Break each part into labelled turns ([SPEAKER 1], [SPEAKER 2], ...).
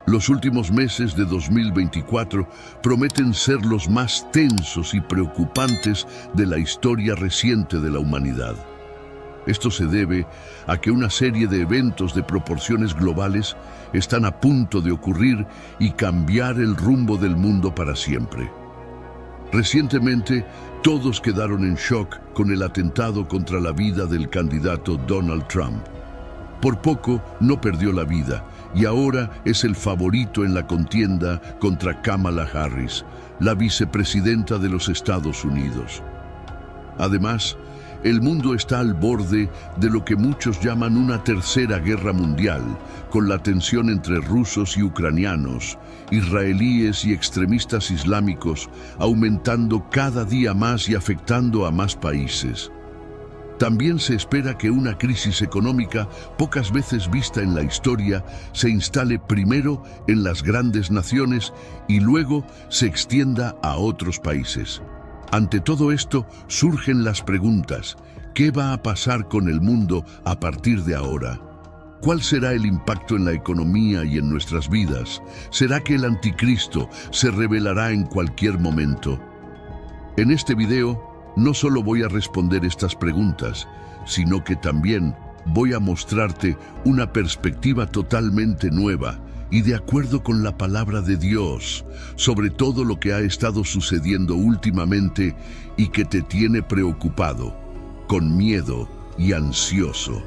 [SPEAKER 1] Los últimos meses de 2024 prometen ser los más tensos y preocupantes de la historia reciente de la humanidad. Esto se debe a que una serie de eventos de proporciones globales están a punto de ocurrir y cambiar el rumbo del mundo para siempre. Recientemente, todos quedaron en shock con el atentado contra la vida del candidato Donald Trump. Por poco no perdió la vida y ahora es el favorito en la contienda contra Kamala Harris, la vicepresidenta de los Estados Unidos. Además, el mundo está al borde de lo que muchos llaman una tercera guerra mundial, con la tensión entre rusos y ucranianos, israelíes y extremistas islámicos aumentando cada día más y afectando a más países. También se espera que una crisis económica pocas veces vista en la historia se instale primero en las grandes naciones y luego se extienda a otros países. Ante todo esto surgen las preguntas: ¿qué va a pasar con el mundo a partir de ahora? ¿Cuál será el impacto en la economía y en nuestras vidas? ¿Será que el anticristo se revelará en cualquier momento? En este video no solo voy a responder estas preguntas, sino que también voy a mostrarte una perspectiva totalmente nueva y de acuerdo con la palabra de Dios sobre todo lo que ha estado sucediendo últimamente y que te tiene preocupado, con miedo y ansioso.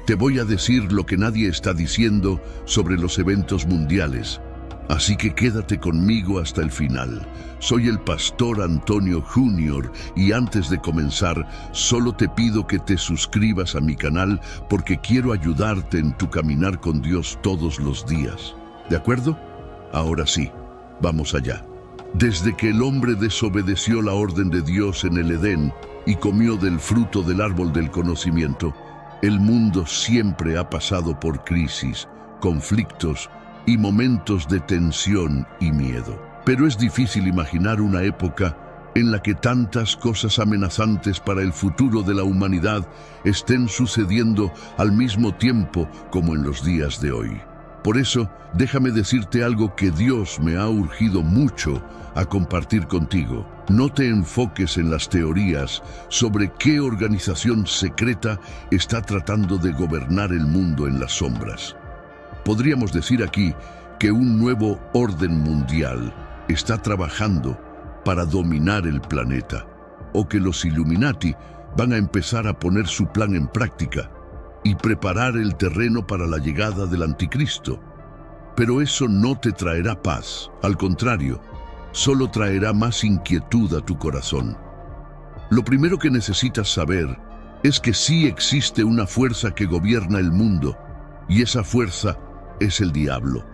[SPEAKER 1] Te voy a decir lo que nadie está diciendo sobre los eventos mundiales, así que quédate conmigo hasta el final. Soy el pastor Antonio Jr. y antes de comenzar, solo te pido que te suscribas a mi canal porque quiero ayudarte en tu caminar con Dios todos los días. ¿De acuerdo? Ahora sí, vamos allá. Desde que el hombre desobedeció la orden de Dios en el Edén y comió del fruto del árbol del conocimiento, el mundo siempre ha pasado por crisis, conflictos y momentos de tensión y miedo. Pero es difícil imaginar una época en la que tantas cosas amenazantes para el futuro de la humanidad estén sucediendo al mismo tiempo como en los días de hoy. Por eso, déjame decirte algo que Dios me ha urgido mucho a compartir contigo. No te enfoques en las teorías sobre qué organización secreta está tratando de gobernar el mundo en las sombras. Podríamos decir aquí que un nuevo orden mundial está trabajando para dominar el planeta, o que los Illuminati van a empezar a poner su plan en práctica y preparar el terreno para la llegada del anticristo. Pero eso no te traerá paz, al contrario, solo traerá más inquietud a tu corazón. Lo primero que necesitas saber es que sí existe una fuerza que gobierna el mundo, y esa fuerza es el diablo.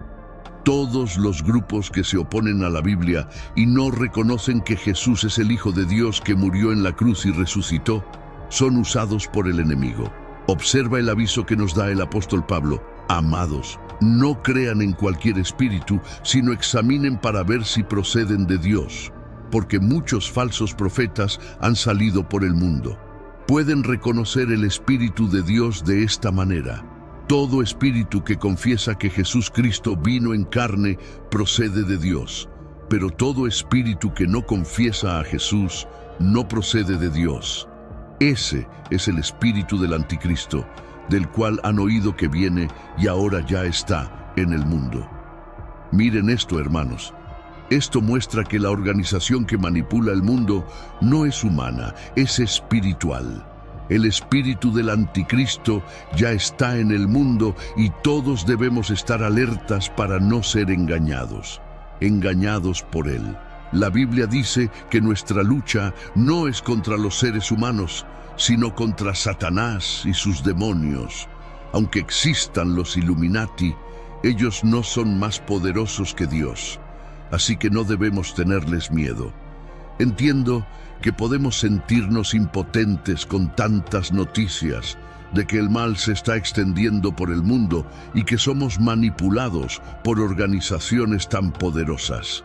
[SPEAKER 1] Todos los grupos que se oponen a la Biblia y no reconocen que Jesús es el Hijo de Dios que murió en la cruz y resucitó, son usados por el enemigo. Observa el aviso que nos da el apóstol Pablo: amados, no crean en cualquier espíritu, sino examinen para ver si proceden de Dios, porque muchos falsos profetas han salido por el mundo. Pueden reconocer el Espíritu de Dios de esta manera: todo espíritu que confiesa que Jesús Cristo vino en carne procede de Dios, pero todo espíritu que no confiesa a Jesús no procede de Dios. Ese es el espíritu del anticristo, del cual han oído que viene y ahora ya está en el mundo. Miren esto, hermanos. Esto muestra que la organización que manipula el mundo no es humana, es espiritual. El espíritu del anticristo ya está en el mundo y todos debemos estar alertas para no ser engañados por él. La Biblia dice que nuestra lucha no es contra los seres humanos, sino contra Satanás y sus demonios. Aunque existan los Illuminati, ellos no son más poderosos que Dios, así que no debemos tenerles miedo. Entiendo que podemos sentirnos impotentes con tantas noticias de que el mal se está extendiendo por el mundo y que somos manipulados por organizaciones tan poderosas.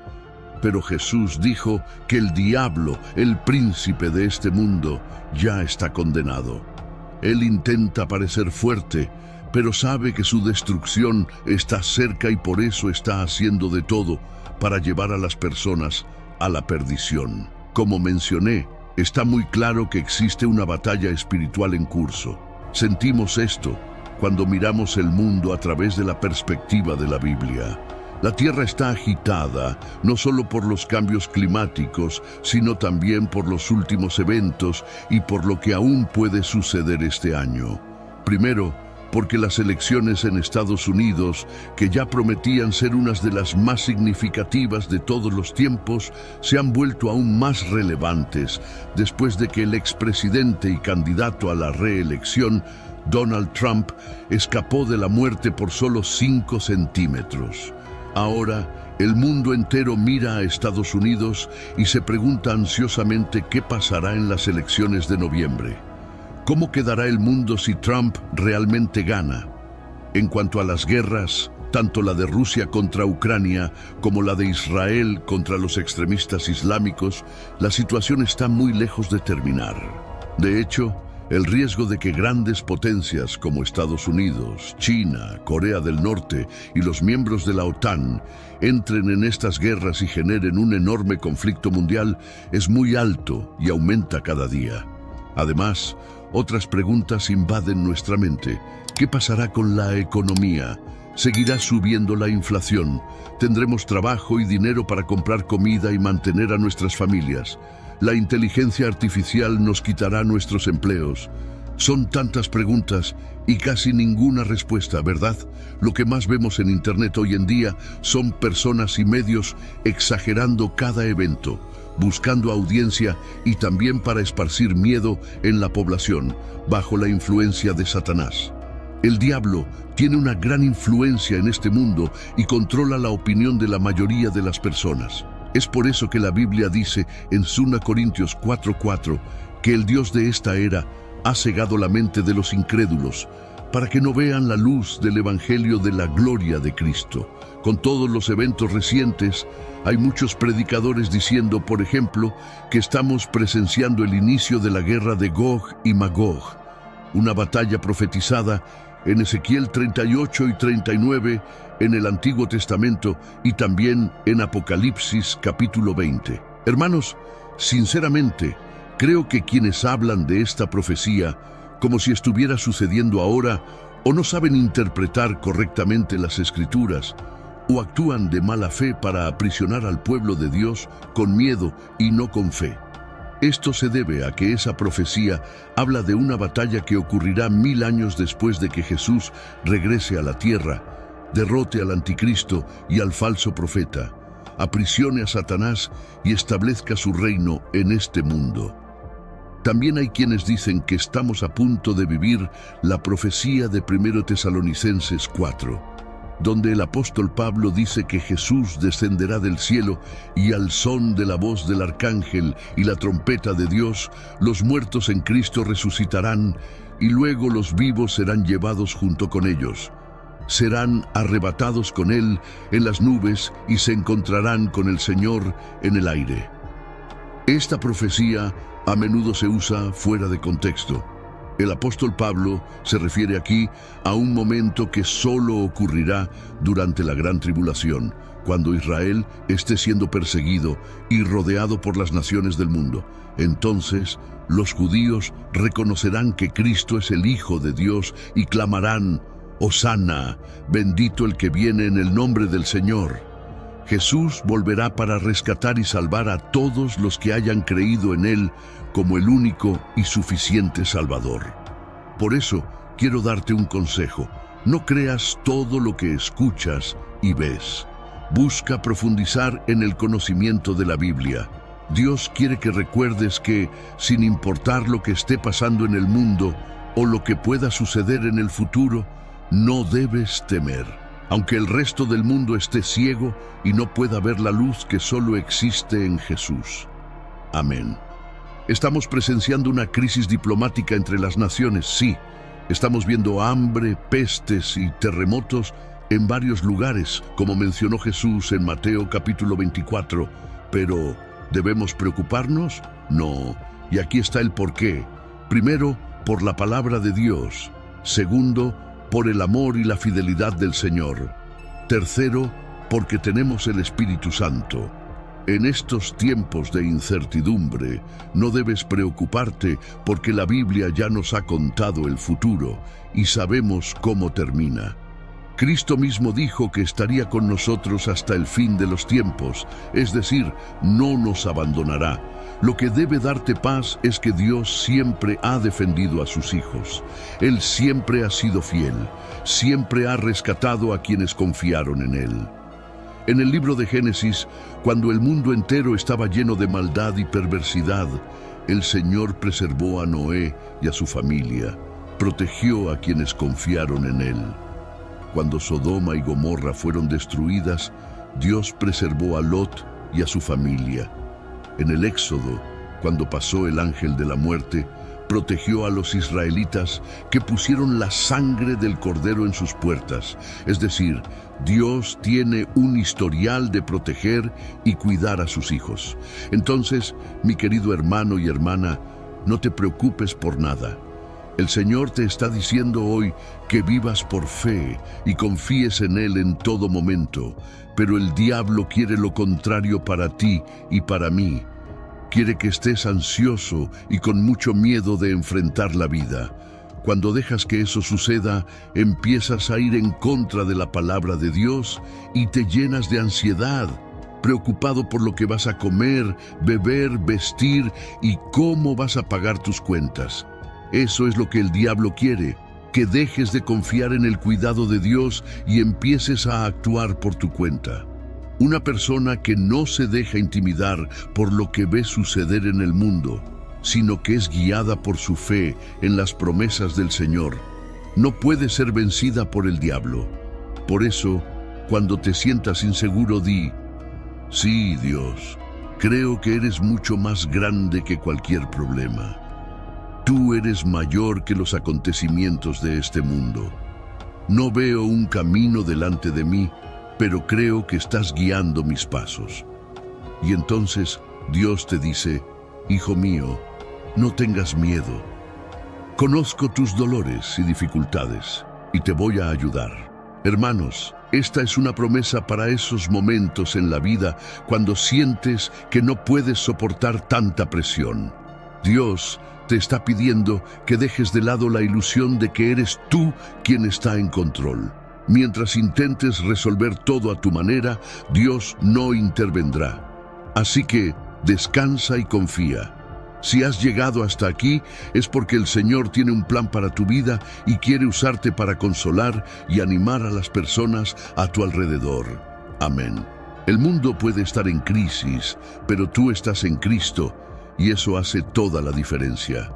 [SPEAKER 1] Pero Jesús dijo que el diablo, el príncipe de este mundo, ya está condenado. Él intenta parecer fuerte, pero sabe que su destrucción está cerca y por eso está haciendo de todo para llevar a las personas a la perdición. Como mencioné, está muy claro que existe una batalla espiritual en curso. Sentimos esto cuando miramos el mundo a través de la perspectiva de la Biblia. La Tierra está agitada, no solo por los cambios climáticos, sino también por los últimos eventos y por lo que aún puede suceder este año. Primero, porque las elecciones en Estados Unidos, que ya prometían ser unas de las más significativas de todos los tiempos, se han vuelto aún más relevantes después de que el expresidente y candidato a la reelección, Donald Trump, escapó de la muerte por solo 5 centímetros. Ahora, el mundo entero mira a Estados Unidos y se pregunta ansiosamente qué pasará en las elecciones de noviembre. ¿Cómo quedará el mundo si Trump realmente gana? En cuanto a las guerras, tanto la de Rusia contra Ucrania como la de Israel contra los extremistas islámicos, la situación está muy lejos de terminar. De hecho, el riesgo de que grandes potencias como Estados Unidos, China, Corea del Norte y los miembros de la OTAN entren en estas guerras y generen un enorme conflicto mundial es muy alto y aumenta cada día. Además, otras preguntas invaden nuestra mente. ¿Qué pasará con la economía? ¿Seguirá subiendo la inflación? ¿Tendremos trabajo y dinero para comprar comida y mantener a nuestras familias? ¿La inteligencia artificial nos quitará nuestros empleos? Son tantas preguntas y casi ninguna respuesta, ¿verdad? Lo que más vemos en Internet hoy en día son personas y medios exagerando cada evento, buscando audiencia y también para esparcir miedo en la población, bajo la influencia de Satanás. El diablo tiene una gran influencia en este mundo y controla la opinión de la mayoría de las personas. Es por eso que la Biblia dice en 2 Corintios 4:4 que el Dios de esta era ha cegado la mente de los incrédulos para que no vean la luz del Evangelio de la gloria de Cristo. Con todos los eventos recientes, hay muchos predicadores diciendo, por ejemplo, que estamos presenciando el inicio de la guerra de Gog y Magog, una batalla profetizada en Ezequiel 38 y 39 en el Antiguo Testamento y también en Apocalipsis capítulo 20. Hermanos, sinceramente, creo que quienes hablan de esta profecía como si estuviera sucediendo ahora o no saben interpretar correctamente las Escrituras o actúan de mala fe para aprisionar al pueblo de Dios con miedo y no con fe. Esto se debe a que esa profecía habla de una batalla que ocurrirá 1000 años después de que Jesús regrese a la tierra, derrote al anticristo y al falso profeta, aprisione a Satanás y establezca su reino en este mundo. También hay quienes dicen que estamos a punto de vivir la profecía de 1 Tesalonicenses 4, donde el apóstol Pablo dice que Jesús descenderá del cielo y al son de la voz del arcángel y la trompeta de Dios, los muertos en Cristo resucitarán y luego los vivos serán llevados junto con ellos. Serán arrebatados con Él en las nubes y se encontrarán con el Señor en el aire. Esta profecía a menudo se usa fuera de contexto. El apóstol Pablo se refiere aquí a un momento que solo ocurrirá durante la gran tribulación, cuando Israel esté siendo perseguido y rodeado por las naciones del mundo. Entonces, los judíos reconocerán que Cristo es el Hijo de Dios y clamarán: «Hosana, bendito el que viene en el nombre del Señor». Jesús volverá para rescatar y salvar a todos los que hayan creído en Él como el único y suficiente Salvador. Por eso, quiero darte un consejo. No creas todo lo que escuchas y ves. Busca profundizar en el conocimiento de la Biblia. Dios quiere que recuerdes que, sin importar lo que esté pasando en el mundo o lo que pueda suceder en el futuro, no debes temer. Aunque el resto del mundo esté ciego y no pueda ver la luz que solo existe en Jesús. Amén. Estamos presenciando una crisis diplomática entre las naciones, sí. Estamos viendo hambre, pestes y terremotos en varios lugares, como mencionó Jesús en Mateo capítulo 24. Pero, ¿debemos preocuparnos? No. Y aquí está el porqué. Primero, por la palabra de Dios. Segundo, por el amor y la fidelidad del Señor. Tercero, porque tenemos el Espíritu Santo. En estos tiempos de incertidumbre, no debes preocuparte porque la Biblia ya nos ha contado el futuro y sabemos cómo termina. Cristo mismo dijo que estaría con nosotros hasta el fin de los tiempos, es decir, no nos abandonará. Lo que debe darte paz es que Dios siempre ha defendido a sus hijos. Él siempre ha sido fiel, siempre ha rescatado a quienes confiaron en Él. En el libro de Génesis, cuando el mundo entero estaba lleno de maldad y perversidad, el Señor preservó a Noé y a su familia, protegió a quienes confiaron en Él. Cuando Sodoma y Gomorra fueron destruidas, Dios preservó a Lot y a su familia. En el Éxodo, cuando pasó el ángel de la muerte, protegió a los israelitas que pusieron la sangre del cordero en sus puertas. Es decir, Dios tiene un historial de proteger y cuidar a sus hijos. Entonces, mi querido hermano y hermana, no te preocupes por nada. El Señor te está diciendo hoy que vivas por fe y confíes en Él en todo momento, pero el diablo quiere lo contrario para ti y para mí. Quiere que estés ansioso y con mucho miedo de enfrentar la vida. Cuando dejas que eso suceda, empiezas a ir en contra de la palabra de Dios y te llenas de ansiedad, preocupado por lo que vas a comer, beber, vestir y cómo vas a pagar tus cuentas. Eso es lo que el diablo quiere, que dejes de confiar en el cuidado de Dios y empieces a actuar por tu cuenta. Una persona que no se deja intimidar por lo que ve suceder en el mundo, sino que es guiada por su fe en las promesas del Señor, no puede ser vencida por el diablo. Por eso, cuando te sientas inseguro, di: sí, Dios, creo que eres mucho más grande que cualquier problema. Tú eres mayor que los acontecimientos de este mundo. No veo un camino delante de mí, pero creo que estás guiando mis pasos. Y entonces Dios te dice: hijo mío, no tengas miedo. Conozco tus dolores y dificultades y te voy a ayudar. Hermanos, esta es una promesa para esos momentos en la vida cuando sientes que no puedes soportar tanta presión. Dios te está pidiendo que dejes de lado la ilusión de que eres tú quien está en control. Mientras intentes resolver todo a tu manera, Dios no intervendrá. Así que descansa y confía. Si has llegado hasta aquí, es porque el Señor tiene un plan para tu vida y quiere usarte para consolar y animar a las personas a tu alrededor. Amén. El mundo puede estar en crisis, pero tú estás en Cristo y eso hace toda la diferencia.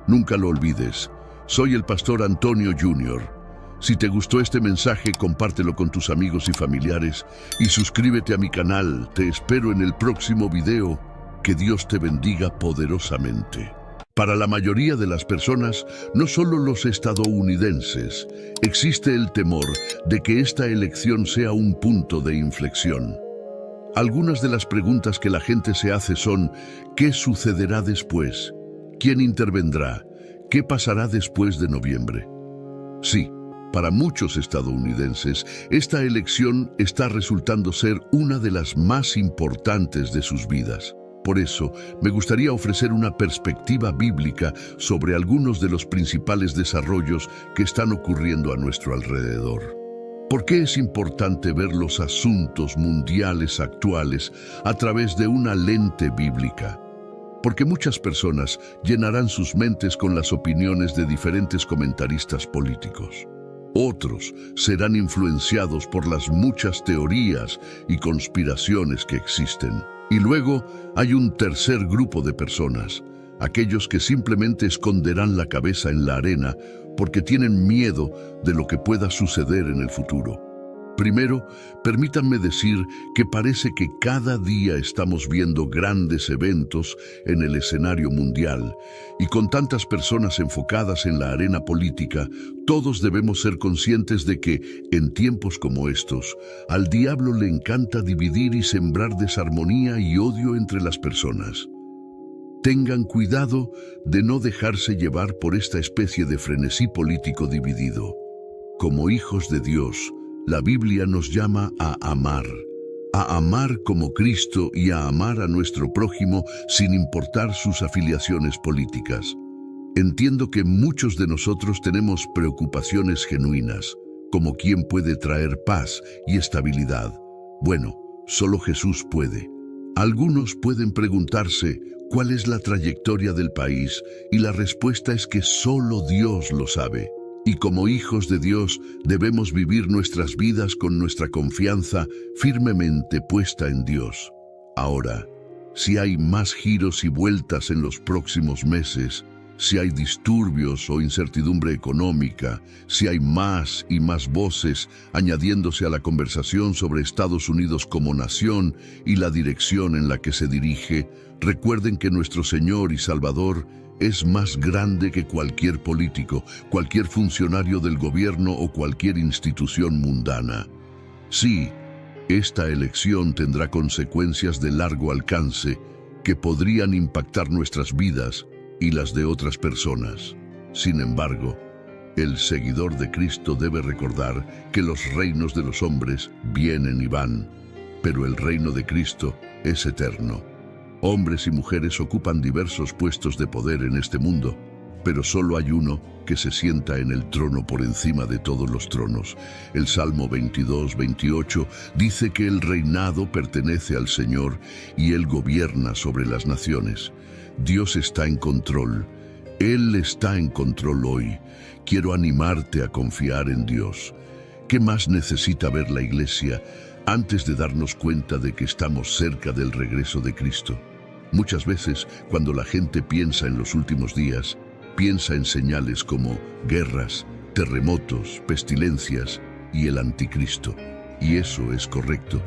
[SPEAKER 1] Nunca lo olvides. Soy el pastor Antonio Jr. Si te gustó este mensaje, compártelo con tus amigos y familiares y suscríbete a mi canal. Te espero en el próximo video. Que Dios te bendiga poderosamente. Para la mayoría de las personas, no solo los estadounidenses, existe el temor de que esta elección sea un punto de inflexión. Algunas de las preguntas que la gente se hace son: ¿qué sucederá después? ¿Quién intervendrá? ¿Qué pasará después de noviembre? Sí, para muchos estadounidenses, esta elección está resultando ser una de las más importantes de sus vidas. Por eso, me gustaría ofrecer una perspectiva bíblica sobre algunos de los principales desarrollos que están ocurriendo a nuestro alrededor. ¿Por qué es importante ver los asuntos mundiales actuales a través de una lente bíblica? Porque muchas personas llenarán sus mentes con las opiniones de diferentes comentaristas políticos. Otros serán influenciados por las muchas teorías y conspiraciones que existen. Y luego hay un tercer grupo de personas, aquellos que simplemente esconderán la cabeza en la arena porque tienen miedo de lo que pueda suceder en el futuro. Primero, permítanme decir que parece que cada día estamos viendo grandes eventos en el escenario mundial y con tantas personas enfocadas en la arena política, todos debemos ser conscientes de que, en tiempos como estos, al diablo le encanta dividir y sembrar desarmonía y odio entre las personas. Tengan cuidado de no dejarse llevar por esta especie de frenesí político dividido. Como hijos de Dios, la Biblia nos llama a amar como Cristo y a amar a nuestro prójimo sin importar sus afiliaciones políticas. Entiendo que muchos de nosotros tenemos preocupaciones genuinas, como quién puede traer paz y estabilidad. Bueno, solo Jesús puede. Algunos pueden preguntarse cuál es la trayectoria del país y la respuesta es que solo Dios lo sabe. Y como hijos de Dios debemos vivir nuestras vidas con nuestra confianza firmemente puesta en Dios. Ahora, si hay más giros y vueltas en los próximos meses, si hay disturbios o incertidumbre económica, si hay más y más voces añadiéndose a la conversación sobre Estados Unidos como nación y la dirección en la que se dirige, recuerden que nuestro Señor y Salvador es más grande que cualquier político, cualquier funcionario del gobierno o cualquier institución mundana. Sí, esta elección tendrá consecuencias de largo alcance que podrían impactar nuestras vidas y las de otras personas. Sin embargo, el seguidor de Cristo debe recordar que los reinos de los hombres vienen y van, pero el reino de Cristo es eterno. Hombres y mujeres ocupan diversos puestos de poder en este mundo, pero solo hay uno que se sienta en el trono por encima de todos los tronos. El Salmo 22:28 dice que el reinado pertenece al Señor y Él gobierna sobre las naciones. Dios está en control. Él está en control hoy. Quiero animarte a confiar en Dios. ¿Qué más necesita ver la Iglesia antes de darnos cuenta de que estamos cerca del regreso de Cristo? Muchas veces, cuando la gente piensa en los últimos días, piensa en señales como guerras, terremotos, pestilencias y el anticristo. Y eso es correcto.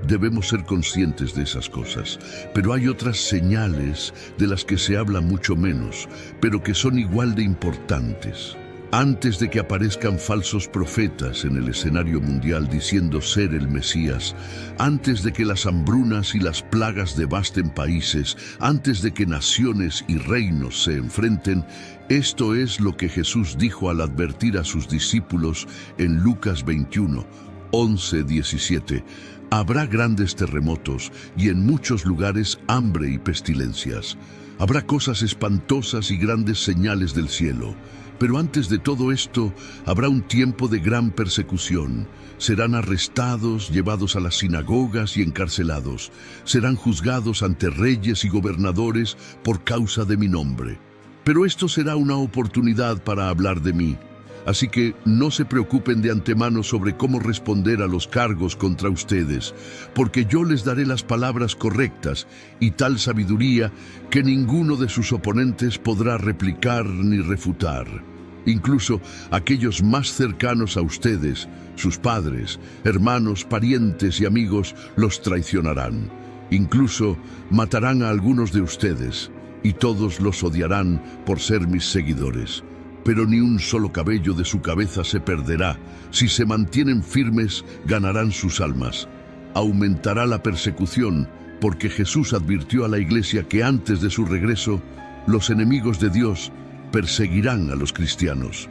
[SPEAKER 1] Debemos ser conscientes de esas cosas. Pero hay otras señales de las que se habla mucho menos, pero que son igual de importantes. Antes de que aparezcan falsos profetas en el escenario mundial diciendo ser el Mesías, antes de que las hambrunas y las plagas devasten países, antes de que naciones y reinos se enfrenten, esto es lo que Jesús dijo al advertir a sus discípulos en Lucas 21, 11-17. Habrá grandes terremotos y en muchos lugares hambre y pestilencias. Habrá cosas espantosas y grandes señales del cielo. Pero antes de todo esto, habrá un tiempo de gran persecución. Serán arrestados, llevados a las sinagogas y encarcelados. Serán juzgados ante reyes y gobernadores por causa de mi nombre. Pero esto será una oportunidad para hablar de mí. Así que no se preocupen de antemano sobre cómo responder a los cargos contra ustedes, porque yo les daré las palabras correctas y tal sabiduría que ninguno de sus oponentes podrá replicar ni refutar. Incluso aquellos más cercanos a ustedes, sus padres, hermanos, parientes y amigos, los traicionarán. Incluso matarán a algunos de ustedes, y todos los odiarán por ser mis seguidores. Pero ni un solo cabello de su cabeza se perderá. Si se mantienen firmes, ganarán sus almas. Aumentará la persecución, porque Jesús advirtió a la Iglesia que antes de su regreso, los enemigos de Dios perseguirán a los cristianos.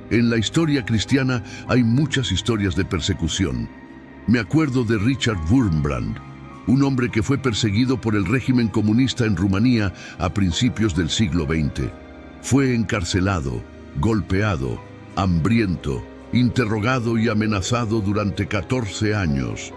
[SPEAKER 1] En la historia cristiana hay muchas historias de persecución. Me acuerdo de Richard Wurmbrand, un hombre que fue perseguido por el régimen comunista en Rumanía a principios del siglo XX. Fue encarcelado, golpeado, hambriento, interrogado y amenazado durante 14 años,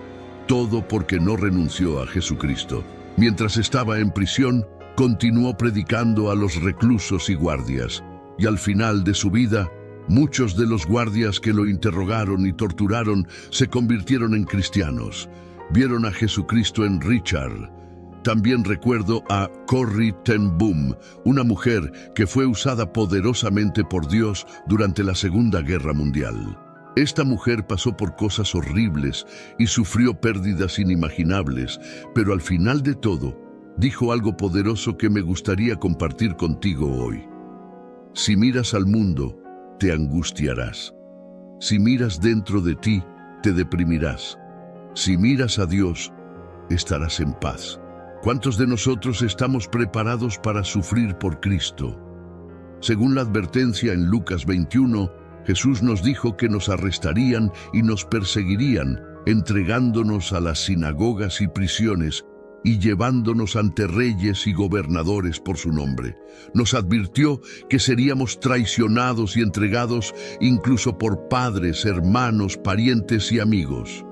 [SPEAKER 1] todo porque no renunció a Jesucristo. Mientras estaba en prisión, continuó predicando a los reclusos y guardias, y al final de su vida, muchos de los guardias que lo interrogaron y torturaron se convirtieron en cristianos. Vieron a Jesucristo en Richard. También recuerdo a Corrie ten Boom, una mujer que fue usada poderosamente por Dios durante la Segunda Guerra Mundial. Esta mujer pasó por cosas horribles y sufrió pérdidas inimaginables, pero al final de todo, dijo algo poderoso que me gustaría compartir contigo hoy. Si miras al mundo, te angustiarás. Si miras dentro de ti, te deprimirás. Si miras a Dios, estarás en paz. ¿Cuántos de nosotros estamos preparados para sufrir por Cristo? Según la advertencia en Lucas 21, Jesús nos dijo que nos arrestarían y nos perseguirían, entregándonos a las sinagogas y prisiones y llevándonos ante reyes y gobernadores por su nombre. Nos advirtió que seríamos traicionados y entregados incluso por padres, hermanos, parientes y amigos.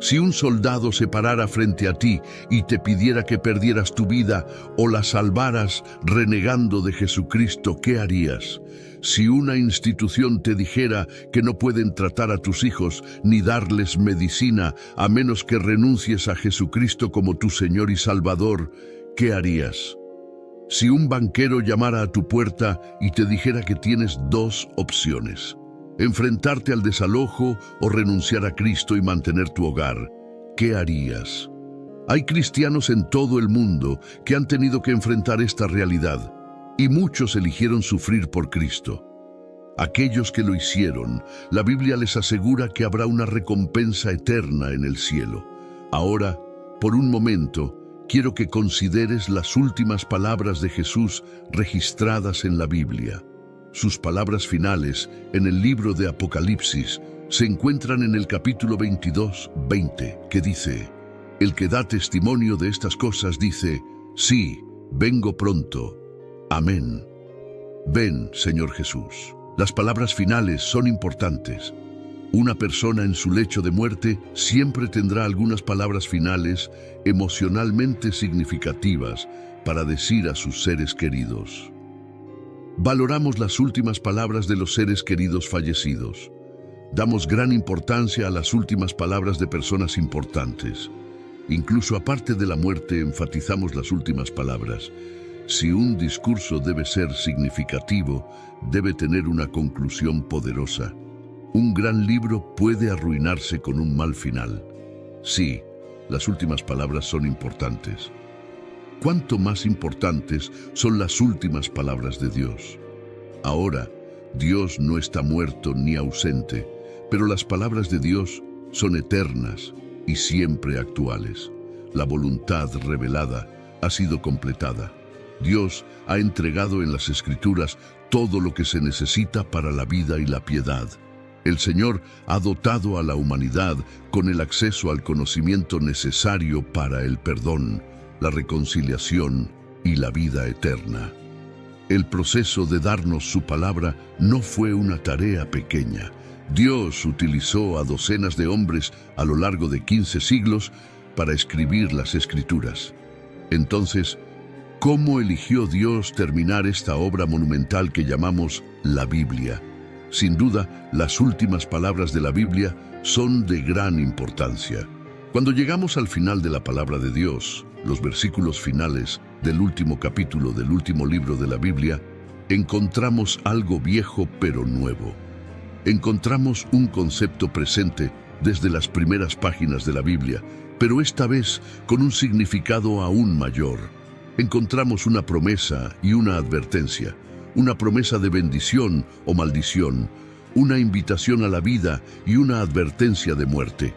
[SPEAKER 1] Si un soldado se parara frente a ti y te pidiera que perdieras tu vida o la salvaras renegando de Jesucristo, ¿qué harías? Si una institución te dijera que no pueden tratar a tus hijos ni darles medicina a menos que renuncies a Jesucristo como tu Señor y Salvador, ¿qué harías? Si un banquero llamara a tu puerta y te dijera que tienes dos opciones: enfrentarte al desalojo o renunciar a Cristo y mantener tu hogar, ¿qué harías? Hay cristianos en todo el mundo que han tenido que enfrentar esta realidad, y muchos eligieron sufrir por Cristo. Aquellos que lo hicieron, la Biblia les asegura que habrá una recompensa eterna en el cielo. Ahora, por un momento, quiero que consideres las últimas palabras de Jesús registradas en la Biblia. Sus palabras finales en el libro de Apocalipsis se encuentran en el capítulo 22:20, que dice: el que da testimonio de estas cosas dice: sí, vengo pronto. Amén. Ven, Señor Jesús. Las palabras finales son importantes. Una persona en su lecho de muerte siempre tendrá algunas palabras finales emocionalmente significativas para decir a sus seres queridos. Valoramos las últimas palabras de los seres queridos fallecidos. Damos gran importancia a las últimas palabras de personas importantes. Incluso aparte de la muerte, enfatizamos las últimas palabras. Si un discurso debe ser significativo, debe tener una conclusión poderosa. Un gran libro puede arruinarse con un mal final. Sí, las últimas palabras son importantes. ¿Cuánto más importantes son las últimas palabras de Dios? Ahora, Dios no está muerto ni ausente, pero las palabras de Dios son eternas y siempre actuales. La voluntad revelada ha sido completada. Dios ha entregado en las Escrituras todo lo que se necesita para la vida y la piedad. El Señor ha dotado a la humanidad con el acceso al conocimiento necesario para el perdón, la reconciliación y la vida eterna. El proceso de darnos su palabra no fue una tarea pequeña. Dios utilizó a docenas de hombres a lo largo de 15 siglos para escribir las Escrituras. Entonces, ¿cómo eligió Dios terminar esta obra monumental que llamamos la Biblia? Sin duda, las últimas palabras de la Biblia son de gran importancia. Cuando llegamos al final de la palabra de Dios, los versículos finales del último capítulo del último libro de la Biblia, encontramos algo viejo pero nuevo. Encontramos un concepto presente desde las primeras páginas de la Biblia, pero esta vez con un significado aún mayor. Encontramos una promesa y una advertencia, una promesa de bendición o maldición, una invitación a la vida y una advertencia de muerte.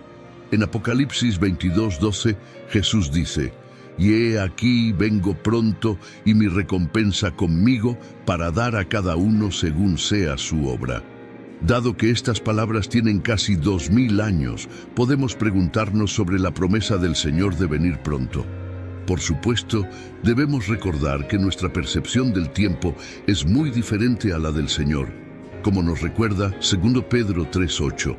[SPEAKER 1] En Apocalipsis 22:12, Jesús dice: «Y he aquí vengo pronto, y mi recompensa conmigo para dar a cada uno según sea su obra». Dado que estas palabras tienen casi 2000 años, podemos preguntarnos sobre la promesa del Señor de venir pronto. Por supuesto, debemos recordar que nuestra percepción del tiempo es muy diferente a la del Señor, como nos recuerda 2 Pedro 3:8.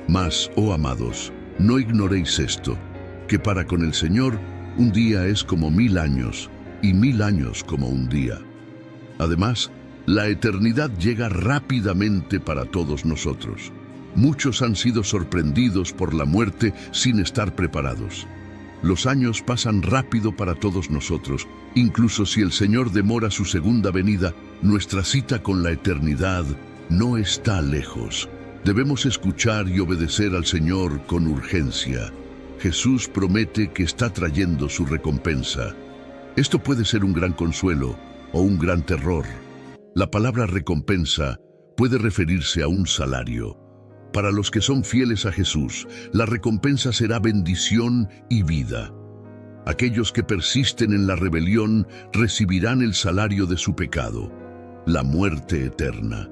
[SPEAKER 1] Mas, oh amados, no ignoréis esto, que para con el Señor un día es como 1000 años, y 1000 años como un día. Además, la eternidad llega rápidamente para todos nosotros. Muchos han sido sorprendidos por la muerte sin estar preparados. Los años pasan rápido para todos nosotros. Incluso si el Señor demora su segunda venida, nuestra cita con la eternidad no está lejos. Debemos escuchar y obedecer al Señor con urgencia. Jesús promete que está trayendo su recompensa. Esto puede ser un gran consuelo o un gran terror. La palabra recompensa puede referirse a un salario. Para los que son fieles a Jesús, la recompensa será bendición y vida. Aquellos que persisten en la rebelión recibirán el salario de su pecado, la muerte eterna.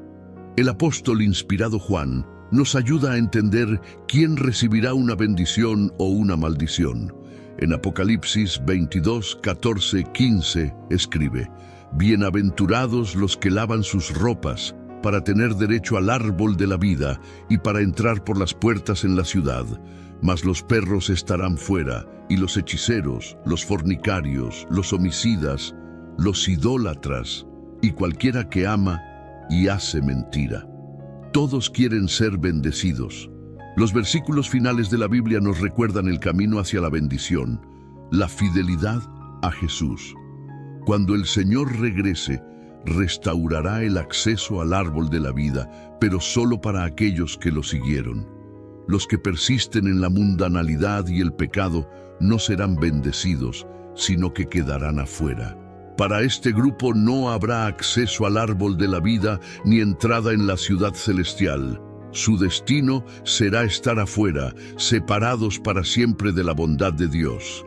[SPEAKER 1] El apóstol inspirado Juan nos ayuda a entender quién recibirá una bendición o una maldición. En Apocalipsis 22, 14, 15 escribe: Bienaventurados los que lavan sus ropas, para tener derecho al árbol de la vida y para entrar por las puertas en la ciudad. Mas los perros estarán fuera, y los hechiceros, los fornicarios, los homicidas, los idólatras, y cualquiera que ama y hace mentira. Todos quieren ser bendecidos. Los versículos finales de la Biblia nos recuerdan el camino hacia la bendición, la fidelidad a Jesús. Cuando el Señor regrese, restaurará el acceso al árbol de la vida, pero solo para aquellos que lo siguieron. Los que persisten en la mundanalidad y el pecado no serán bendecidos, sino que quedarán afuera. Para este grupo no habrá acceso al árbol de la vida ni entrada en la ciudad celestial. Su destino será estar afuera, separados para siempre de la bondad de Dios.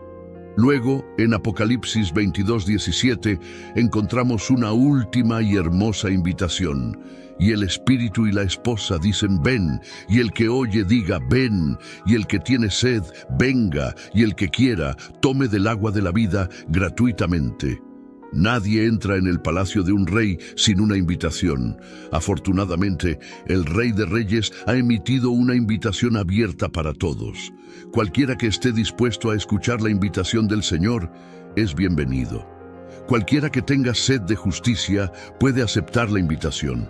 [SPEAKER 1] Luego, en Apocalipsis 22, 17, encontramos una última y hermosa invitación. Y el espíritu y la esposa dicen: ven, y el que oye diga: ven, y el que tiene sed, venga, y el que quiera, tome del agua de la vida gratuitamente. Nadie entra en el palacio de un rey sin una invitación. Afortunadamente, el Rey de Reyes ha emitido una invitación abierta para todos. Cualquiera que esté dispuesto a escuchar la invitación del Señor es bienvenido. Cualquiera que tenga sed de justicia puede aceptar la invitación.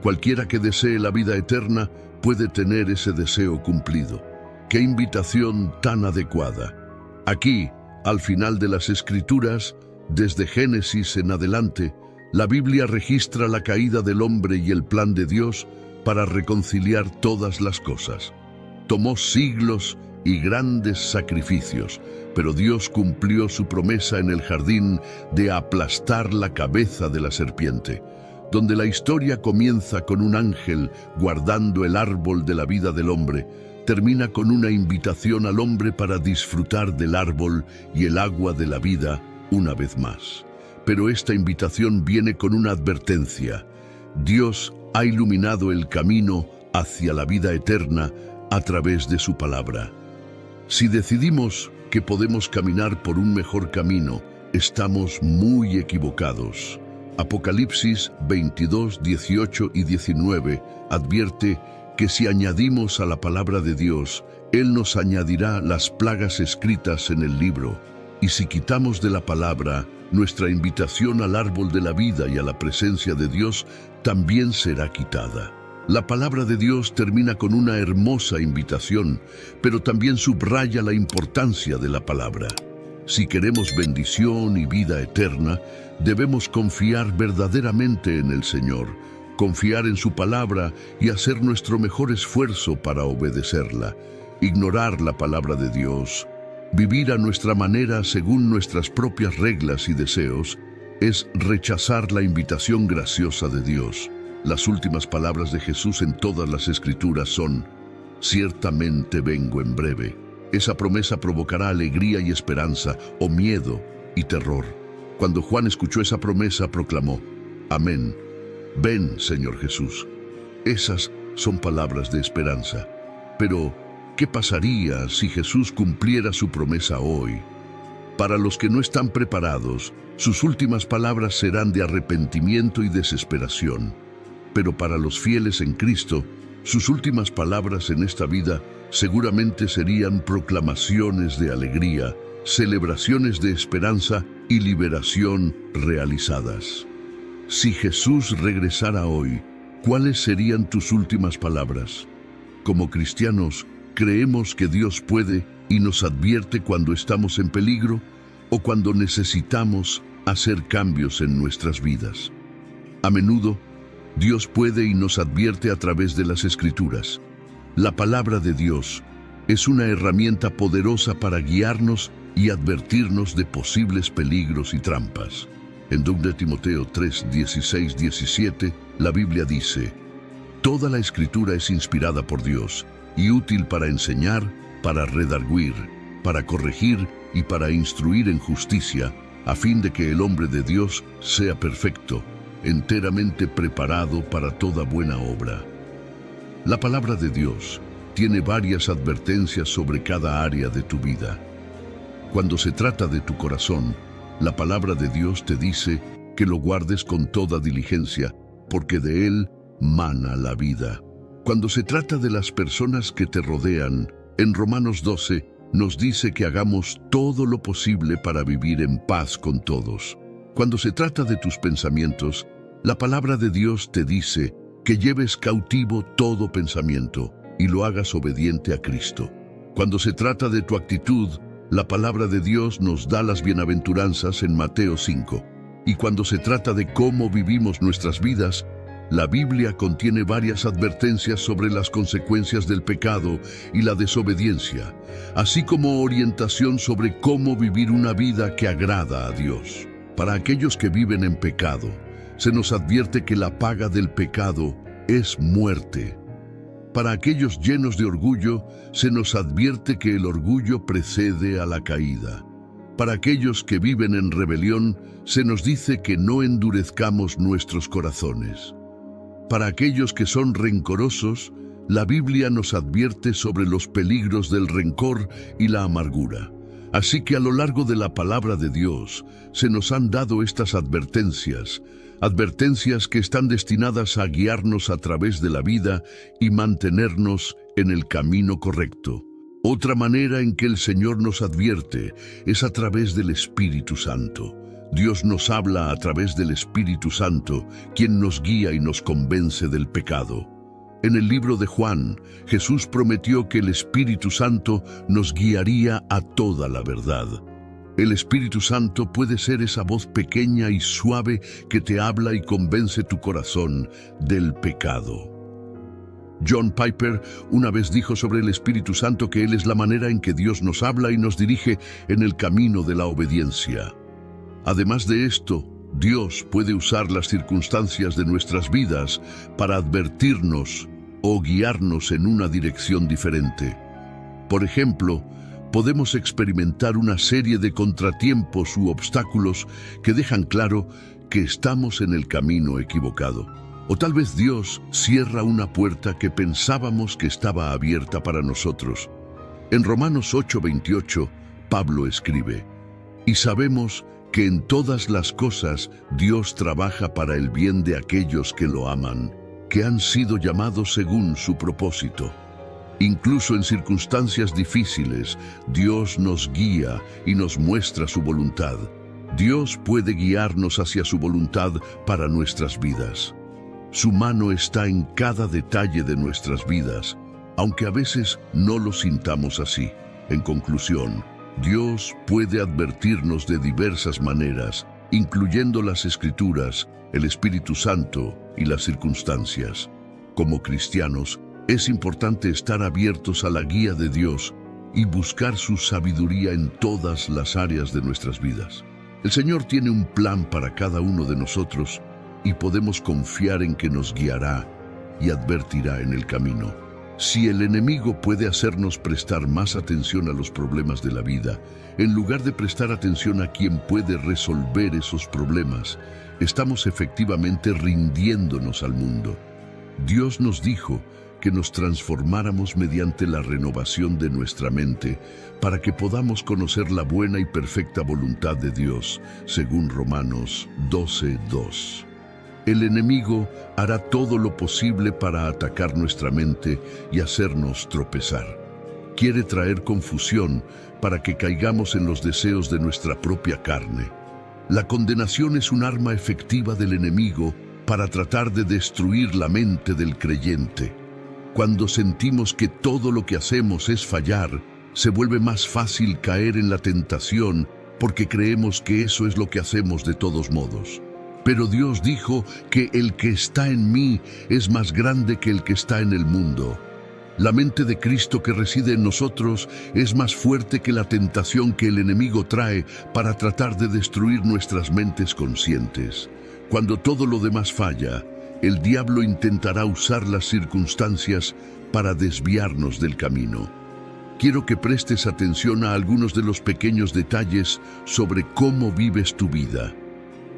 [SPEAKER 1] Cualquiera que desee la vida eterna puede tener ese deseo cumplido. ¡Qué invitación tan adecuada! Aquí, al final de las Escrituras, desde Génesis en adelante, la Biblia registra la caída del hombre y el plan de Dios para reconciliar todas las cosas. Tomó siglos y grandes sacrificios, pero Dios cumplió su promesa en el jardín de aplastar la cabeza de la serpiente, donde la historia comienza con un ángel guardando el árbol de la vida del hombre, termina con una invitación al hombre para disfrutar del árbol y el agua de la vida una vez más. Pero esta invitación viene con una advertencia. Dios ha iluminado el camino hacia la vida eterna a través de su palabra. Si decidimos que podemos caminar por un mejor camino, estamos muy equivocados. Apocalipsis 22, 18 y 19 advierte que si añadimos a la palabra de Dios, Él nos añadirá las plagas escritas en el libro. Y si quitamos de la palabra, nuestra invitación al árbol de la vida y a la presencia de Dios también será quitada. La palabra de Dios termina con una hermosa invitación, pero también subraya la importancia de la palabra. Si queremos bendición y vida eterna, debemos confiar verdaderamente en el Señor, confiar en su palabra y hacer nuestro mejor esfuerzo para obedecerla. Ignorar la palabra de Dios, vivir a nuestra manera según nuestras propias reglas y deseos, es rechazar la invitación graciosa de Dios. Las últimas palabras de Jesús en todas las Escrituras son: ciertamente vengo en breve. Esa promesa provocará alegría y esperanza, o miedo y terror. Cuando Juan escuchó esa promesa, proclamó: amén. Ven, Señor Jesús. Esas son palabras de esperanza. Pero, ¿qué pasaría si Jesús cumpliera su promesa hoy? Para los que no están preparados, sus últimas palabras serán de arrepentimiento y desesperación. Pero para los fieles en Cristo, sus últimas palabras en esta vida seguramente serían proclamaciones de alegría, celebraciones de esperanza y liberación realizadas. Si Jesús regresara hoy, ¿cuáles serían tus últimas palabras? Como cristianos, creemos que Dios puede y nos advierte cuando estamos en peligro o cuando necesitamos hacer cambios en nuestras vidas. A menudo, Dios puede y nos advierte a través de las Escrituras. La palabra de Dios es una herramienta poderosa para guiarnos y advertirnos de posibles peligros y trampas. En 2 Timoteo 3, 16, 17, la Biblia dice: toda la Escritura es inspirada por Dios y útil para enseñar, para redarguir, para corregir y para instruir en justicia, a fin de que el hombre de Dios sea perfecto, enteramente preparado para toda buena obra. La palabra de Dios tiene varias advertencias sobre cada área de tu vida. Cuando se trata de tu corazón, la palabra de Dios te dice que lo guardes con toda diligencia, porque de él mana la vida. Cuando se trata de las personas que te rodean, en Romanos 12 nos dice que hagamos todo lo posible para vivir en paz con todos. Cuando se trata de tus pensamientos, la palabra de Dios te dice que lleves cautivo todo pensamiento y lo hagas obediente a Cristo. Cuando se trata de tu actitud, la palabra de Dios nos da las bienaventuranzas en Mateo 5. Y cuando se trata de cómo vivimos nuestras vidas, la Biblia contiene varias advertencias sobre las consecuencias del pecado y la desobediencia, así como orientación sobre cómo vivir una vida que agrada a Dios. Para aquellos que viven en pecado, se nos advierte que la paga del pecado es muerte. Para aquellos llenos de orgullo, se nos advierte que el orgullo precede a la caída. Para aquellos que viven en rebelión, se nos dice que no endurezcamos nuestros corazones. Para aquellos que son rencorosos, la Biblia nos advierte sobre los peligros del rencor y la amargura. Así que a lo largo de la palabra de Dios, se nos han dado estas advertencias que están destinadas a guiarnos a través de la vida y mantenernos en el camino correcto. Otra manera en que el Señor nos advierte es a través del Espíritu Santo. Dios nos habla a través del Espíritu Santo, quien nos guía y nos convence del pecado. En el libro de Juan, Jesús prometió que el Espíritu Santo nos guiaría a toda la verdad. El Espíritu Santo puede ser esa voz pequeña y suave que te habla y convence tu corazón del pecado. John Piper una vez dijo sobre el Espíritu Santo que Él es la manera en que Dios nos habla y nos dirige en el camino de la obediencia. Además de esto, Dios puede usar las circunstancias de nuestras vidas para advertirnos o guiarnos en una dirección diferente. Por ejemplo, podemos experimentar una serie de contratiempos u obstáculos que dejan claro que estamos en el camino equivocado. O tal vez Dios cierra una puerta que pensábamos que estaba abierta para nosotros. En Romanos 8:28, Pablo escribe: "Y sabemos que en todas las cosas Dios trabaja para el bien de aquellos que lo aman, que han sido llamados según su propósito". Incluso en circunstancias difíciles, Dios nos guía y nos muestra su voluntad. Dios puede guiarnos hacia su voluntad para nuestras vidas. Su mano está en cada detalle de nuestras vidas, aunque a veces no lo sintamos así. En conclusión, Dios puede advertirnos de diversas maneras, incluyendo las Escrituras, el Espíritu Santo y las circunstancias. Como cristianos, es importante estar abiertos a la guía de Dios y buscar su sabiduría en todas las áreas de nuestras vidas. El Señor tiene un plan para cada uno de nosotros y podemos confiar en que nos guiará y advertirá en el camino. Si el enemigo puede hacernos prestar más atención a los problemas de la vida, en lugar de prestar atención a quien puede resolver esos problemas, estamos efectivamente rindiéndonos al mundo. Dios nos dijo que nos transformáramos mediante la renovación de nuestra mente para que podamos conocer la buena y perfecta voluntad de Dios, según Romanos 12:2. El enemigo hará todo lo posible para atacar nuestra mente y hacernos tropezar. Quiere traer confusión para que caigamos en los deseos de nuestra propia carne. La condenación es un arma efectiva del enemigo para tratar de destruir la mente del creyente. Cuando sentimos que todo lo que hacemos es fallar, se vuelve más fácil caer en la tentación porque creemos que eso es lo que hacemos de todos modos. Pero Dios dijo que el que está en mí es más grande que el que está en el mundo. La mente de Cristo que reside en nosotros es más fuerte que la tentación que el enemigo trae para tratar de destruir nuestras mentes conscientes. Cuando todo lo demás falla, el diablo intentará usar las circunstancias para desviarnos del camino. Quiero que prestes atención a algunos de los pequeños detalles sobre cómo vives tu vida.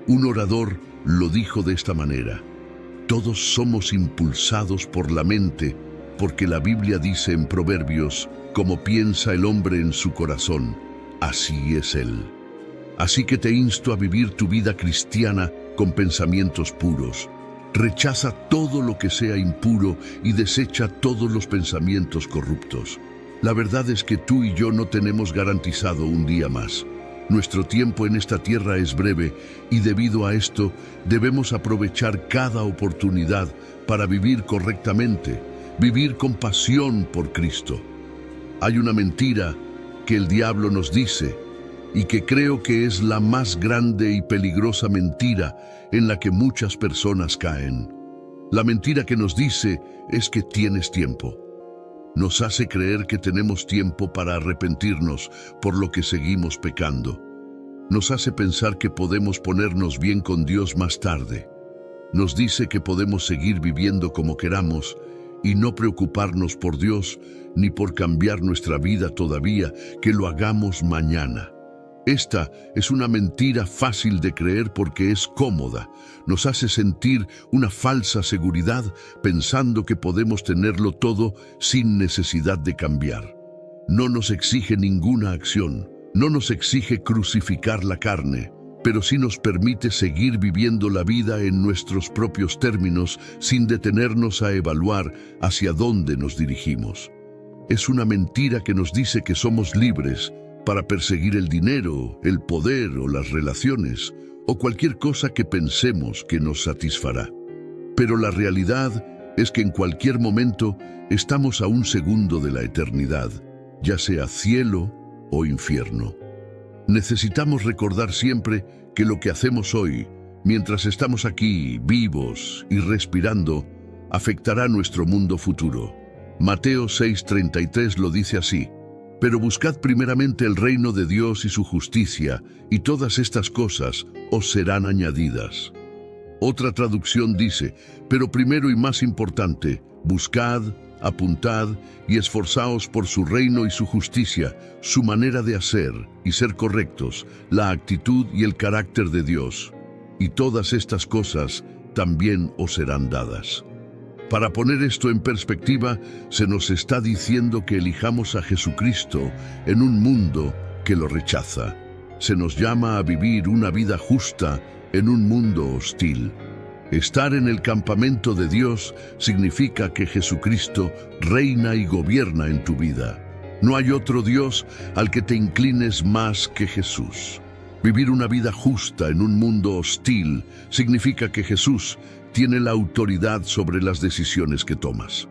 [SPEAKER 1] Un orador lo dijo de esta manera: todos somos impulsados por la mente, porque la Biblia dice en Proverbios, como piensa el hombre en su corazón, así es él. Así que te insto a vivir tu vida cristiana con pensamientos puros. Rechaza todo lo que sea impuro y desecha todos los pensamientos corruptos. La verdad es que tú y yo no tenemos garantizado un día más. Nuestro tiempo en esta tierra es breve y debido a esto debemos aprovechar cada oportunidad para vivir correctamente, vivir con pasión por Cristo. Hay una mentira que el diablo nos dice y que creo que es la más grande y peligrosa mentira en la que muchas personas caen. La mentira que nos dice es que tienes tiempo. Nos hace creer que tenemos tiempo para arrepentirnos por lo que seguimos pecando. Nos hace pensar que podemos ponernos bien con Dios más tarde. Nos dice que podemos seguir viviendo como queramos y no preocuparnos por Dios ni por cambiar nuestra vida todavía, que lo hagamos mañana. Esta es una mentira fácil de creer porque es cómoda. Nos hace sentir una falsa seguridad pensando que podemos tenerlo todo sin necesidad de cambiar. No nos exige ninguna acción, no nos exige crucificar la carne, pero sí nos permite seguir viviendo la vida en nuestros propios términos sin detenernos a evaluar hacia dónde nos dirigimos. Es una mentira que nos dice que somos libres para perseguir el dinero, el poder o las relaciones, o cualquier cosa que pensemos que nos satisfará. Pero la realidad es que en cualquier momento estamos a un segundo de la eternidad, ya sea cielo o infierno. Necesitamos recordar siempre que lo que hacemos hoy, mientras estamos aquí, vivos y respirando, afectará nuestro mundo futuro. Mateo 6:33 lo dice así: pero buscad primeramente el reino de Dios y su justicia, y todas estas cosas os serán añadidas. Otra traducción dice: pero primero y más importante, buscad, apuntad y esforzaos por su reino y su justicia, su manera de hacer y ser correctos, la actitud y el carácter de Dios. Y todas estas cosas también os serán dadas. Para poner esto en perspectiva, se nos está diciendo que elijamos a Jesucristo en un mundo que lo rechaza. Se nos llama a vivir una vida justa en un mundo hostil. Estar en el campamento de Dios significa que Jesucristo reina y gobierna en tu vida. No hay otro Dios al que te inclines más que Jesús. Vivir una vida justa en un mundo hostil significa que Jesús tiene la autoridad sobre las decisiones que tomas.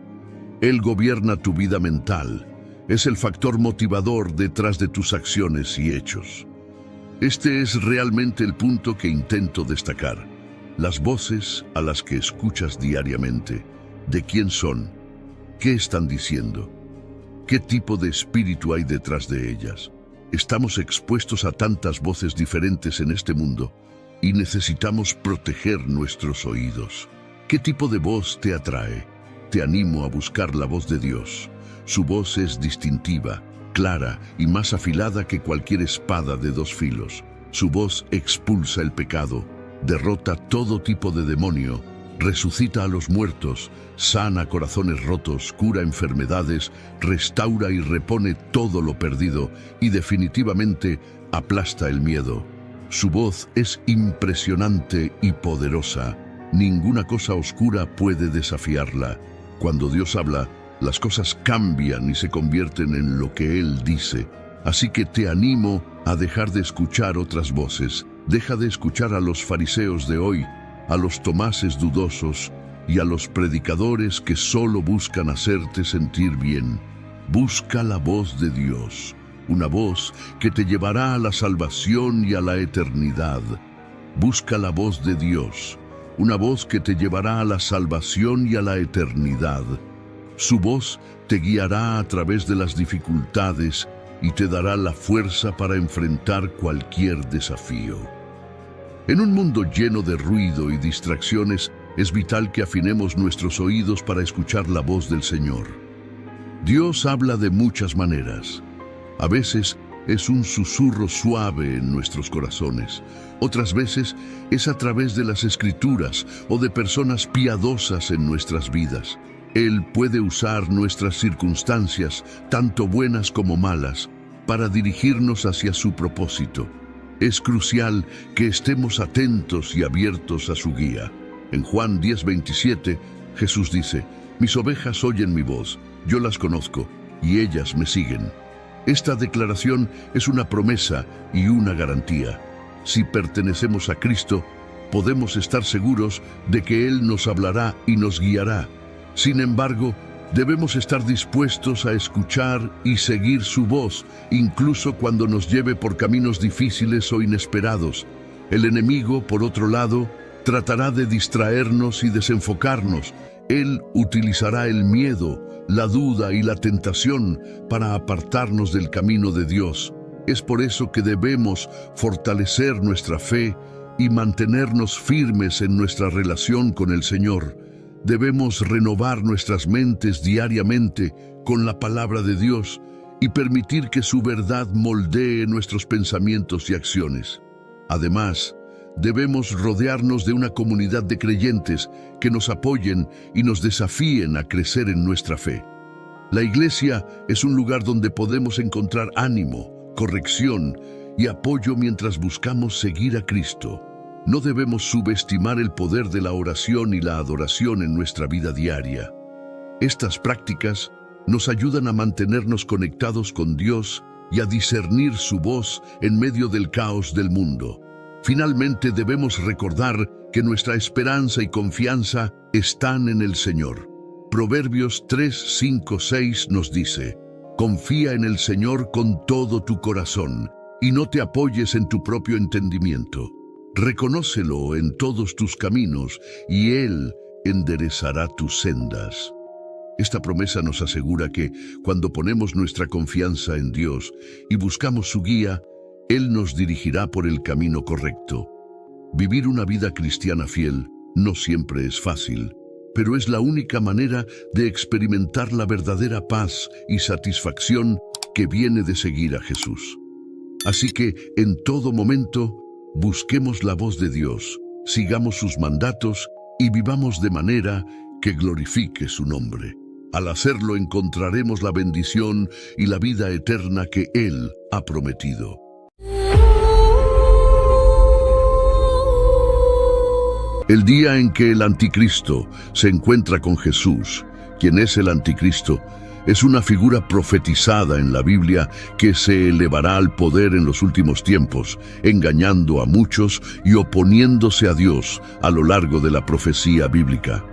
[SPEAKER 1] Él gobierna tu vida mental, es el factor motivador detrás de tus acciones y hechos. Este es realmente el punto que intento destacar. Las voces a las que escuchas diariamente, ¿de quién son? ¿Qué están diciendo? ¿Qué tipo de espíritu hay detrás de ellas? Estamos expuestos a tantas voces diferentes en este mundo y necesitamos proteger nuestros oídos. ¿Qué tipo de voz te atrae? Te animo a buscar la voz de Dios. Su voz es distintiva, clara y más afilada que cualquier espada de dos filos. Su voz expulsa el pecado, derrota todo tipo de demonio, resucita a los muertos, sana corazones rotos, cura enfermedades, restaura y repone todo lo perdido y definitivamente aplasta el miedo. Su voz es impresionante y poderosa. Ninguna cosa oscura puede desafiarla. Cuando Dios habla, las cosas cambian y se convierten en lo que Él dice. Así que te animo a dejar de escuchar otras voces. Deja de escuchar a los fariseos de hoy, a los tomases dudosos y a los predicadores que solo buscan hacerte sentir bien. Busca la voz de Dios. Una voz que te llevará a la salvación y a la eternidad. Busca la voz de Dios, una voz que te llevará a la salvación y a la eternidad. Su voz te guiará a través de las dificultades y te dará la fuerza para enfrentar cualquier desafío. En un mundo lleno de ruido y distracciones, es vital que afinemos nuestros oídos para escuchar la voz del Señor. Dios habla de muchas maneras. A veces es un susurro suave en nuestros corazones. Otras veces es a través de las Escrituras o de personas piadosas en nuestras vidas. Él puede usar nuestras circunstancias, tanto buenas como malas, para dirigirnos hacia su propósito. Es crucial que estemos atentos y abiertos a su guía. En Juan 10:27, Jesús dice: «Mis ovejas oyen mi voz, yo las conozco, y ellas me siguen». Esta declaración es una promesa y una garantía. Si pertenecemos a Cristo, podemos estar seguros de que Él nos hablará y nos guiará. Sin embargo, debemos estar dispuestos a escuchar y seguir su voz, incluso cuando nos lleve por caminos difíciles o inesperados. El enemigo, por otro lado, tratará de distraernos y desenfocarnos. Él utilizará el miedo, la duda y la tentación para apartarnos del camino de Dios. Es por eso que debemos fortalecer nuestra fe y mantenernos firmes en nuestra relación con el Señor. Debemos renovar nuestras mentes diariamente con la palabra de Dios y permitir que su verdad moldee nuestros pensamientos y acciones. Además, debemos rodearnos de una comunidad de creyentes que nos apoyen y nos desafíen a crecer en nuestra fe. La iglesia es un lugar donde podemos encontrar ánimo, corrección y apoyo mientras buscamos seguir a Cristo. No debemos subestimar el poder de la oración y la adoración en nuestra vida diaria. Estas prácticas nos ayudan a mantenernos conectados con Dios y a discernir su voz en medio del caos del mundo. Finalmente, debemos recordar que nuestra esperanza y confianza están en el Señor. Proverbios 3:5-6 nos dice: «Confía en el Señor con todo tu corazón y no te apoyes en tu propio entendimiento. Reconócelo en todos tus caminos y Él enderezará tus sendas». Esta promesa nos asegura que cuando ponemos nuestra confianza en Dios y buscamos su guía, Él nos dirigirá por el camino correcto. Vivir una vida cristiana fiel no siempre es fácil, pero es la única manera de experimentar la verdadera paz y satisfacción que viene de seguir a Jesús. Así que, en todo momento, busquemos la voz de Dios, sigamos sus mandatos y vivamos de manera que glorifique su nombre. Al hacerlo, encontraremos la bendición y la vida eterna que Él ha prometido. El día en que el anticristo se encuentra con Jesús, quien es el anticristo, es una figura profetizada en la Biblia que se elevará al poder en los últimos tiempos, engañando a muchos y oponiéndose a Dios a lo largo de la profecía bíblica.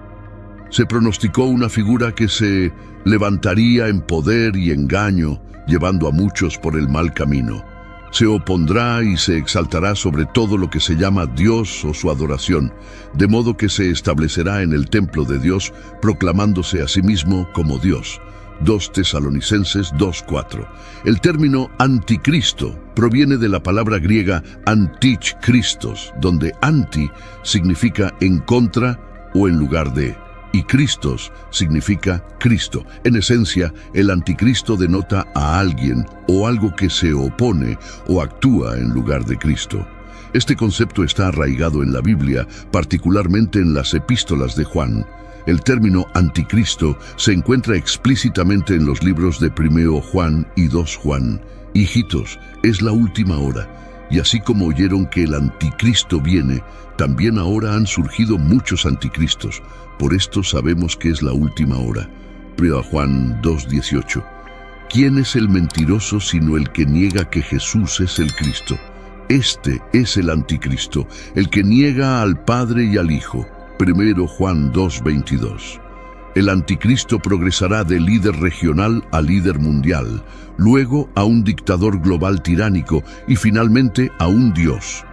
[SPEAKER 1] Se pronosticó una figura que se levantaría en poder y engaño, llevando a muchos por el mal camino. Se opondrá y se exaltará sobre todo lo que se llama Dios o su adoración, de modo que se establecerá en el templo de Dios, proclamándose a sí mismo como Dios. 2 Tesalonicenses 2:4. El término anticristo proviene de la palabra griega antichristos, donde anti significa en contra o en lugar de, y Christos significa Cristo. En esencia, el anticristo denota a alguien o algo que se opone o actúa en lugar de Cristo. Este concepto está arraigado en la Biblia, particularmente en las epístolas de Juan. El término anticristo se encuentra explícitamente en los libros de 1 Juan y 2 Juan. Hijitos, es la última hora, y así como oyeron que el anticristo viene, también ahora han surgido muchos anticristos. Por esto sabemos que es la última hora. 1 Juan 2:18. ¿Quién es el mentiroso sino el que niega que Jesús es el Cristo? Este es el anticristo, el que niega al Padre y al Hijo. 1 Juan 2:22. El anticristo progresará de líder regional a líder mundial, luego a un dictador global tiránico y finalmente a un dios.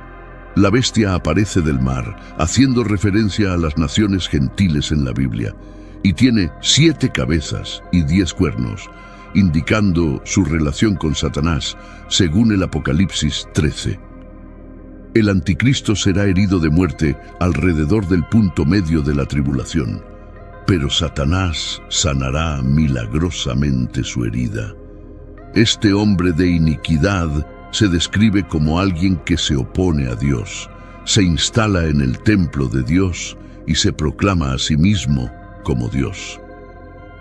[SPEAKER 1] La bestia aparece del mar, haciendo referencia a las naciones gentiles en la Biblia, y tiene 7 cabezas y 10 cuernos, indicando su relación con Satanás, según el Apocalipsis 13. El anticristo será herido de muerte alrededor del punto medio de la tribulación, pero Satanás sanará milagrosamente su herida. Este hombre de iniquidad se describe como alguien que se opone a Dios, se instala en el templo de Dios y se proclama a sí mismo como Dios.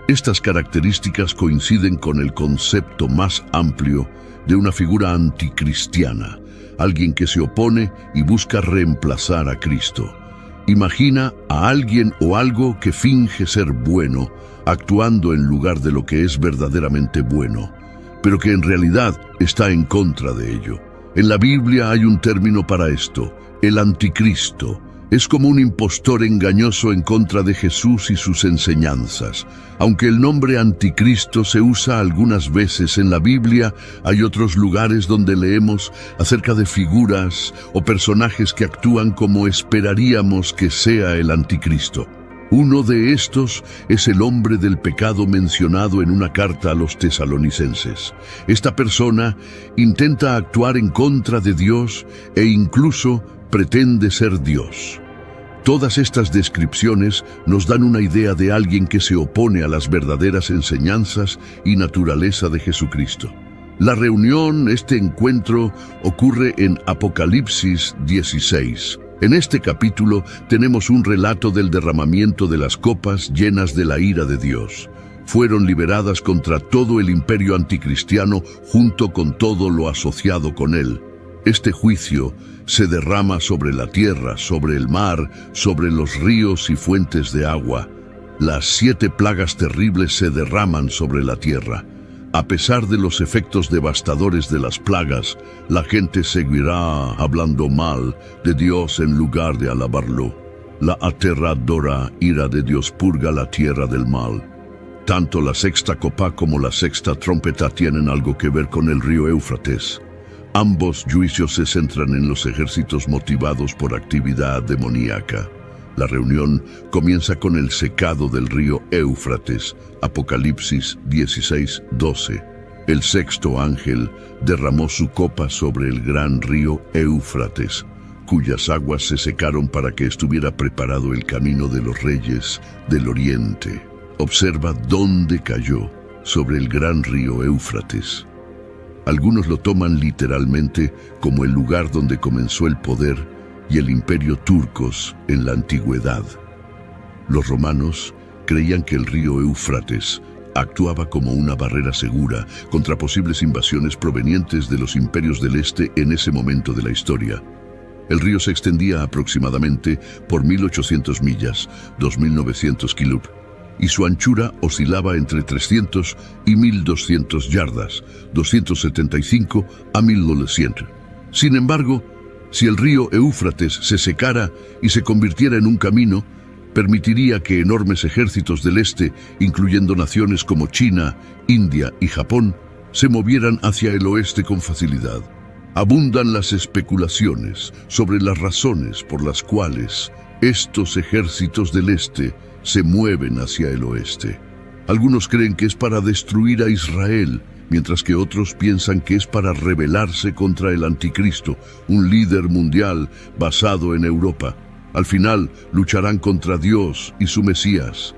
[SPEAKER 1] Estas características coinciden con el concepto más amplio de una figura anticristiana, alguien que se opone y busca reemplazar a Cristo. Imagina a alguien o algo que finge ser bueno, actuando en lugar de lo que es verdaderamente bueno, pero que en realidad está en contra de ello. En la Biblia hay un término para esto: el anticristo. Es como un impostor engañoso en contra de Jesús y sus enseñanzas. Aunque el nombre anticristo se usa algunas veces en la Biblia, hay otros lugares donde leemos acerca de figuras o personajes que actúan como esperaríamos que sea el anticristo. Uno de estos es el hombre del pecado mencionado en una carta a los tesalonicenses. Esta persona intenta actuar en contra de Dios e incluso pretende ser Dios. Todas estas descripciones nos dan una idea de alguien que se opone a las verdaderas enseñanzas y naturaleza de Jesucristo. La reunión, este encuentro, ocurre en Apocalipsis 16. En este capítulo tenemos un relato del derramamiento de las copas llenas de la ira de Dios. Fueron liberadas contra todo el imperio anticristiano junto con todo lo asociado con él. Este juicio se derrama sobre la tierra, sobre el mar, sobre los ríos y fuentes de agua. Las 7 plagas terribles se derraman sobre la tierra. A pesar de los efectos devastadores de las plagas, la gente seguirá hablando mal de Dios en lugar de alabarlo. La aterradora ira de Dios purga la tierra del mal. Tanto la 6ª copa como la 6ª trompeta tienen algo que ver con el río Éufrates. Ambos juicios se centran en los ejércitos motivados por actividad demoníaca. La reunión comienza con el secado del río Éufrates, Apocalipsis 16:12. El 6º ángel derramó su copa sobre el gran río Éufrates, cuyas aguas se secaron para que estuviera preparado el camino de los reyes del oriente. Observa dónde cayó, sobre el gran río Éufrates. Algunos lo toman literalmente como el lugar donde comenzó el poder y el imperio turcos en la antigüedad. Los romanos creían que el río Éufrates actuaba como una barrera segura contra posibles invasiones provenientes de los imperios del este en ese momento de la historia. El río se extendía aproximadamente por 1.800 millas, 2.900 kilómetros, y su anchura oscilaba entre 300 y 1.200 yardas, 275 a 1.900. Sin embargo, si el río Éufrates se secara y se convirtiera en un camino, permitiría que enormes ejércitos del este, incluyendo naciones como China, India y Japón, se movieran hacia el oeste con facilidad. Abundan las especulaciones sobre las razones por las cuales estos ejércitos del este se mueven hacia el oeste. Algunos creen que es para destruir a Israel, mientras que otros piensan que es para rebelarse contra el anticristo, un líder mundial basado en Europa. Al final, lucharán contra Dios y su Mesías.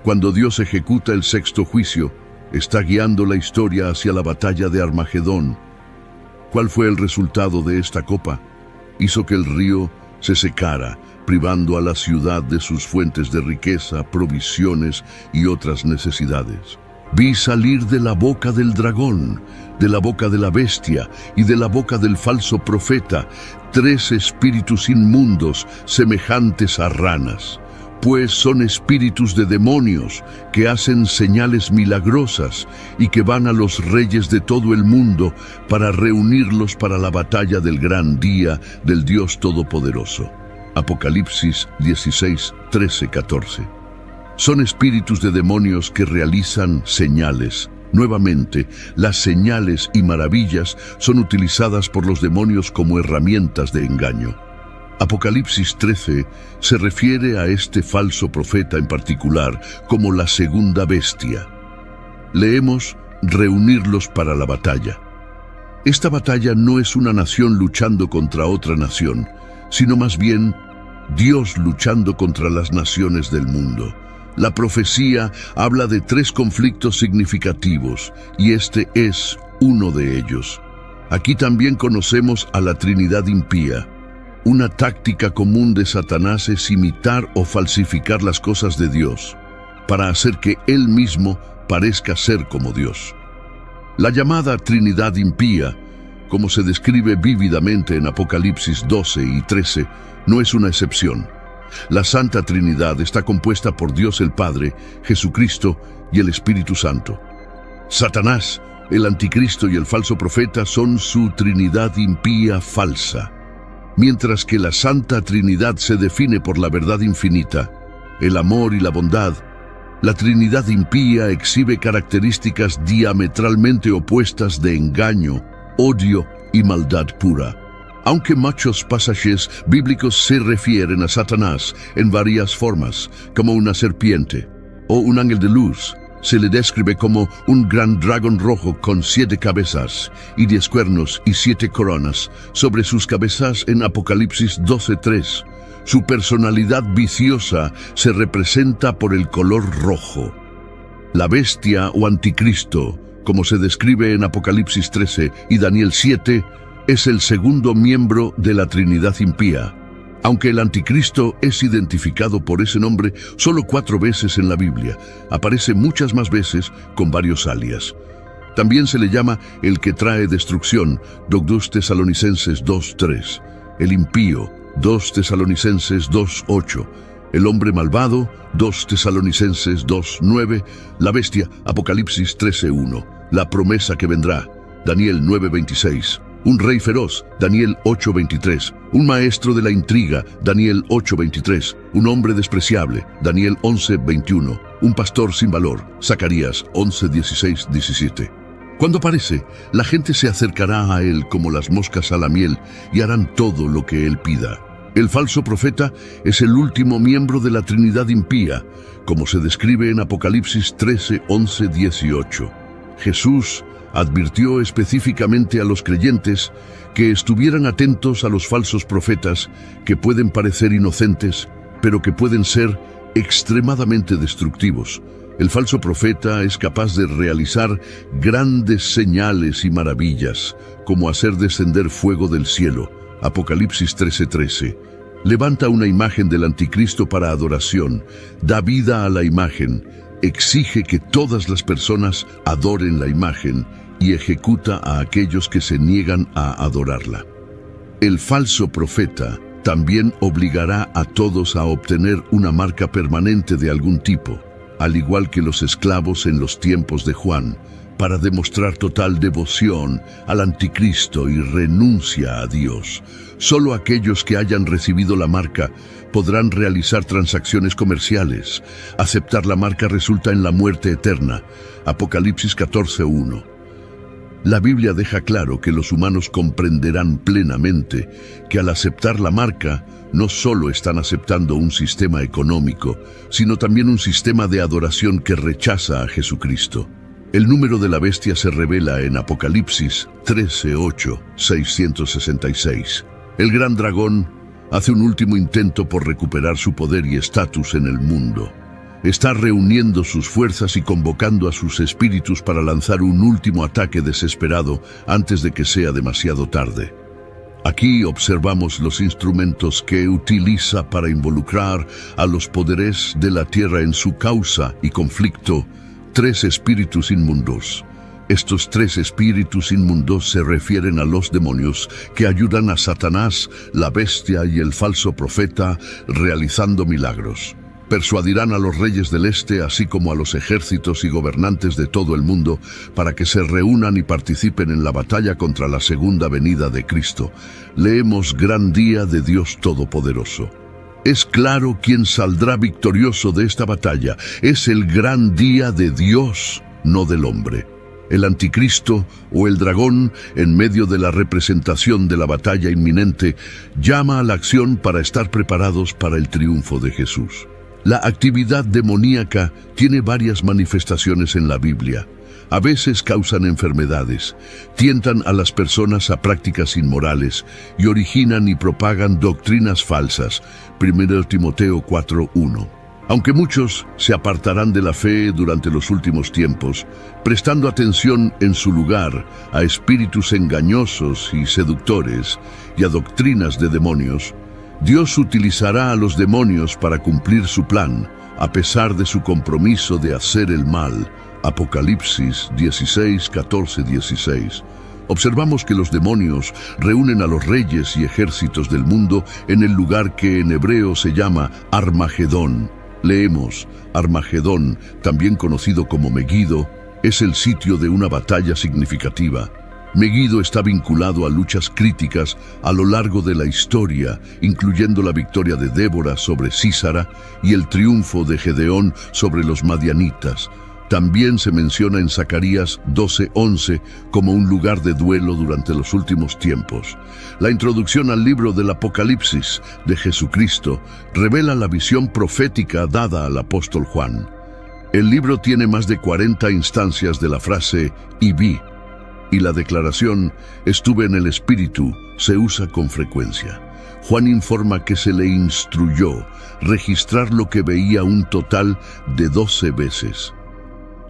[SPEAKER 1] Cuando Dios ejecuta el 6º juicio, está guiando la historia hacia la batalla de Armagedón. ¿Cuál fue el resultado de esta copa? Hizo que el río se secara, privando a la ciudad de sus fuentes de riqueza, provisiones y otras necesidades. Vi salir de la boca del dragón, de la boca de la bestia y de la boca del falso profeta 3 espíritus inmundos semejantes a ranas, pues son espíritus de demonios que hacen señales milagrosas y que van a los reyes de todo el mundo para reunirlos para la batalla del gran día del Dios Todopoderoso. Apocalipsis 16, 13, 14. Son espíritus de demonios que realizan señales. Nuevamente, las señales y maravillas son utilizadas por los demonios como herramientas de engaño. Apocalipsis 13 se refiere a este falso profeta en particular como la segunda bestia. Leemos reunirlos para la batalla. Esta batalla no es una nación luchando contra otra nación, sino más bien Dios luchando contra las naciones del mundo. La profecía habla de 3 conflictos significativos, y este es uno de ellos. Aquí también conocemos a la Trinidad impía. Una táctica común de Satanás es imitar o falsificar las cosas de Dios, para hacer que Él mismo parezca ser como Dios. La llamada Trinidad impía, como se describe vívidamente en Apocalipsis 12 y 13, no es una excepción. La Santa Trinidad está compuesta por Dios el Padre, Jesucristo y el Espíritu Santo. Satanás, el anticristo y el falso profeta son su Trinidad impía falsa. Mientras que la Santa Trinidad se define por la verdad infinita, el amor y la bondad, la Trinidad impía exhibe características diametralmente opuestas de engaño, odio y maldad pura. Aunque muchos pasajes bíblicos se refieren a Satanás en varias formas, como una serpiente o un ángel de luz, se le describe como un gran dragón rojo con 7 cabezas y 10 cuernos y 7 coronas sobre sus cabezas en Apocalipsis 12:3. Su personalidad viciosa se representa por el color rojo. La bestia o anticristo, como se describe en Apocalipsis 13 y Daniel 7, es el segundo miembro de la Trinidad impía. Aunque el anticristo es identificado por ese nombre solo 4 veces en la Biblia, aparece muchas más veces con varios alias. También se le llama el que trae destrucción, 2 Tesalonicenses 2:3, el impío, 2 Tesalonicenses 2:8, el hombre malvado, 2 Tesalonicenses 2:9, la bestia, Apocalipsis 13:1, la promesa que vendrá, Daniel 9:26, un rey feroz, Daniel 8:23, un maestro de la intriga, Daniel 8:23, un hombre despreciable, Daniel 11:21, un pastor sin valor, Zacarías 11:16-17. Cuando aparece, la gente se acercará a él como las moscas a la miel y harán todo lo que él pida. El falso profeta es el último miembro de la Trinidad impía, como se describe en Apocalipsis 13:11-18. Jesús advirtió específicamente a los creyentes que estuvieran atentos a los falsos profetas que pueden parecer inocentes, pero que pueden ser extremadamente destructivos. El falso profeta es capaz de realizar grandes señales y maravillas, como hacer descender fuego del cielo, Apocalipsis 13:13. Levanta una imagen del anticristo para adoración, da vida a la imagen, exige que todas las personas adoren la imagen y ejecuta a aquellos que se niegan a adorarla. El falso profeta también obligará a todos a obtener una marca permanente de algún tipo, al igual que los esclavos en los tiempos de Juan, para demostrar total devoción al anticristo y renuncia a Dios. Solo aquellos que hayan recibido la marca podrán realizar transacciones comerciales. Aceptar la marca resulta en la muerte eterna. Apocalipsis 14:1. La Biblia deja claro que los humanos comprenderán plenamente que al aceptar la marca, no solo están aceptando un sistema económico, sino también un sistema de adoración que rechaza a Jesucristo. El número de la bestia se revela en Apocalipsis 13:8, 666. El gran dragón hace un último intento por recuperar su poder y estatus en el mundo. Está reuniendo sus fuerzas y convocando a sus espíritus para lanzar un último ataque desesperado antes de que sea demasiado tarde. Aquí observamos los instrumentos que utiliza para involucrar a los poderes de la tierra en su causa y conflicto, 3 espíritus inmundos. Estos 3 espíritus inmundos se refieren a los demonios que ayudan a Satanás, la bestia y el falso profeta realizando milagros. Persuadirán a los reyes del este, así como a los ejércitos y gobernantes de todo el mundo, para que se reúnan y participen en la batalla contra la segunda venida de Cristo. Leemos Gran Día de Dios Todopoderoso. Es claro quién saldrá victorioso de esta batalla. Es el gran día de Dios, no del hombre. El anticristo o el dragón, en medio de la representación de la batalla inminente, llama a la acción para estar preparados para el triunfo de Jesús. La actividad demoníaca tiene varias manifestaciones en la Biblia. A veces causan enfermedades, tientan a las personas a prácticas inmorales y originan y propagan doctrinas falsas. 1 Timoteo 4:1. Aunque muchos se apartarán de la fe durante los últimos tiempos, prestando atención en su lugar a espíritus engañosos y seductores y a doctrinas de demonios, Dios utilizará a los demonios para cumplir su plan, a pesar de su compromiso de hacer el mal. Apocalipsis 16, 14, 16. Observamos que los demonios reúnen a los reyes y ejércitos del mundo en el lugar que en hebreo se llama Armagedón. Leemos, Armagedón, también conocido como Megido, es el sitio de una batalla significativa. Megido está vinculado a luchas críticas a lo largo de la historia, incluyendo la victoria de Débora sobre Sísara y el triunfo de Gedeón sobre los madianitas. También se menciona en Zacarías 12:11 como un lugar de duelo durante los últimos tiempos. La introducción al libro del Apocalipsis de Jesucristo revela la visión profética dada al apóstol Juan. El libro tiene más de 40 instancias de la frase «y vi», y la declaración «estuve en el Espíritu» se usa con frecuencia. Juan informa que se le instruyó registrar lo que veía un total de 12 veces.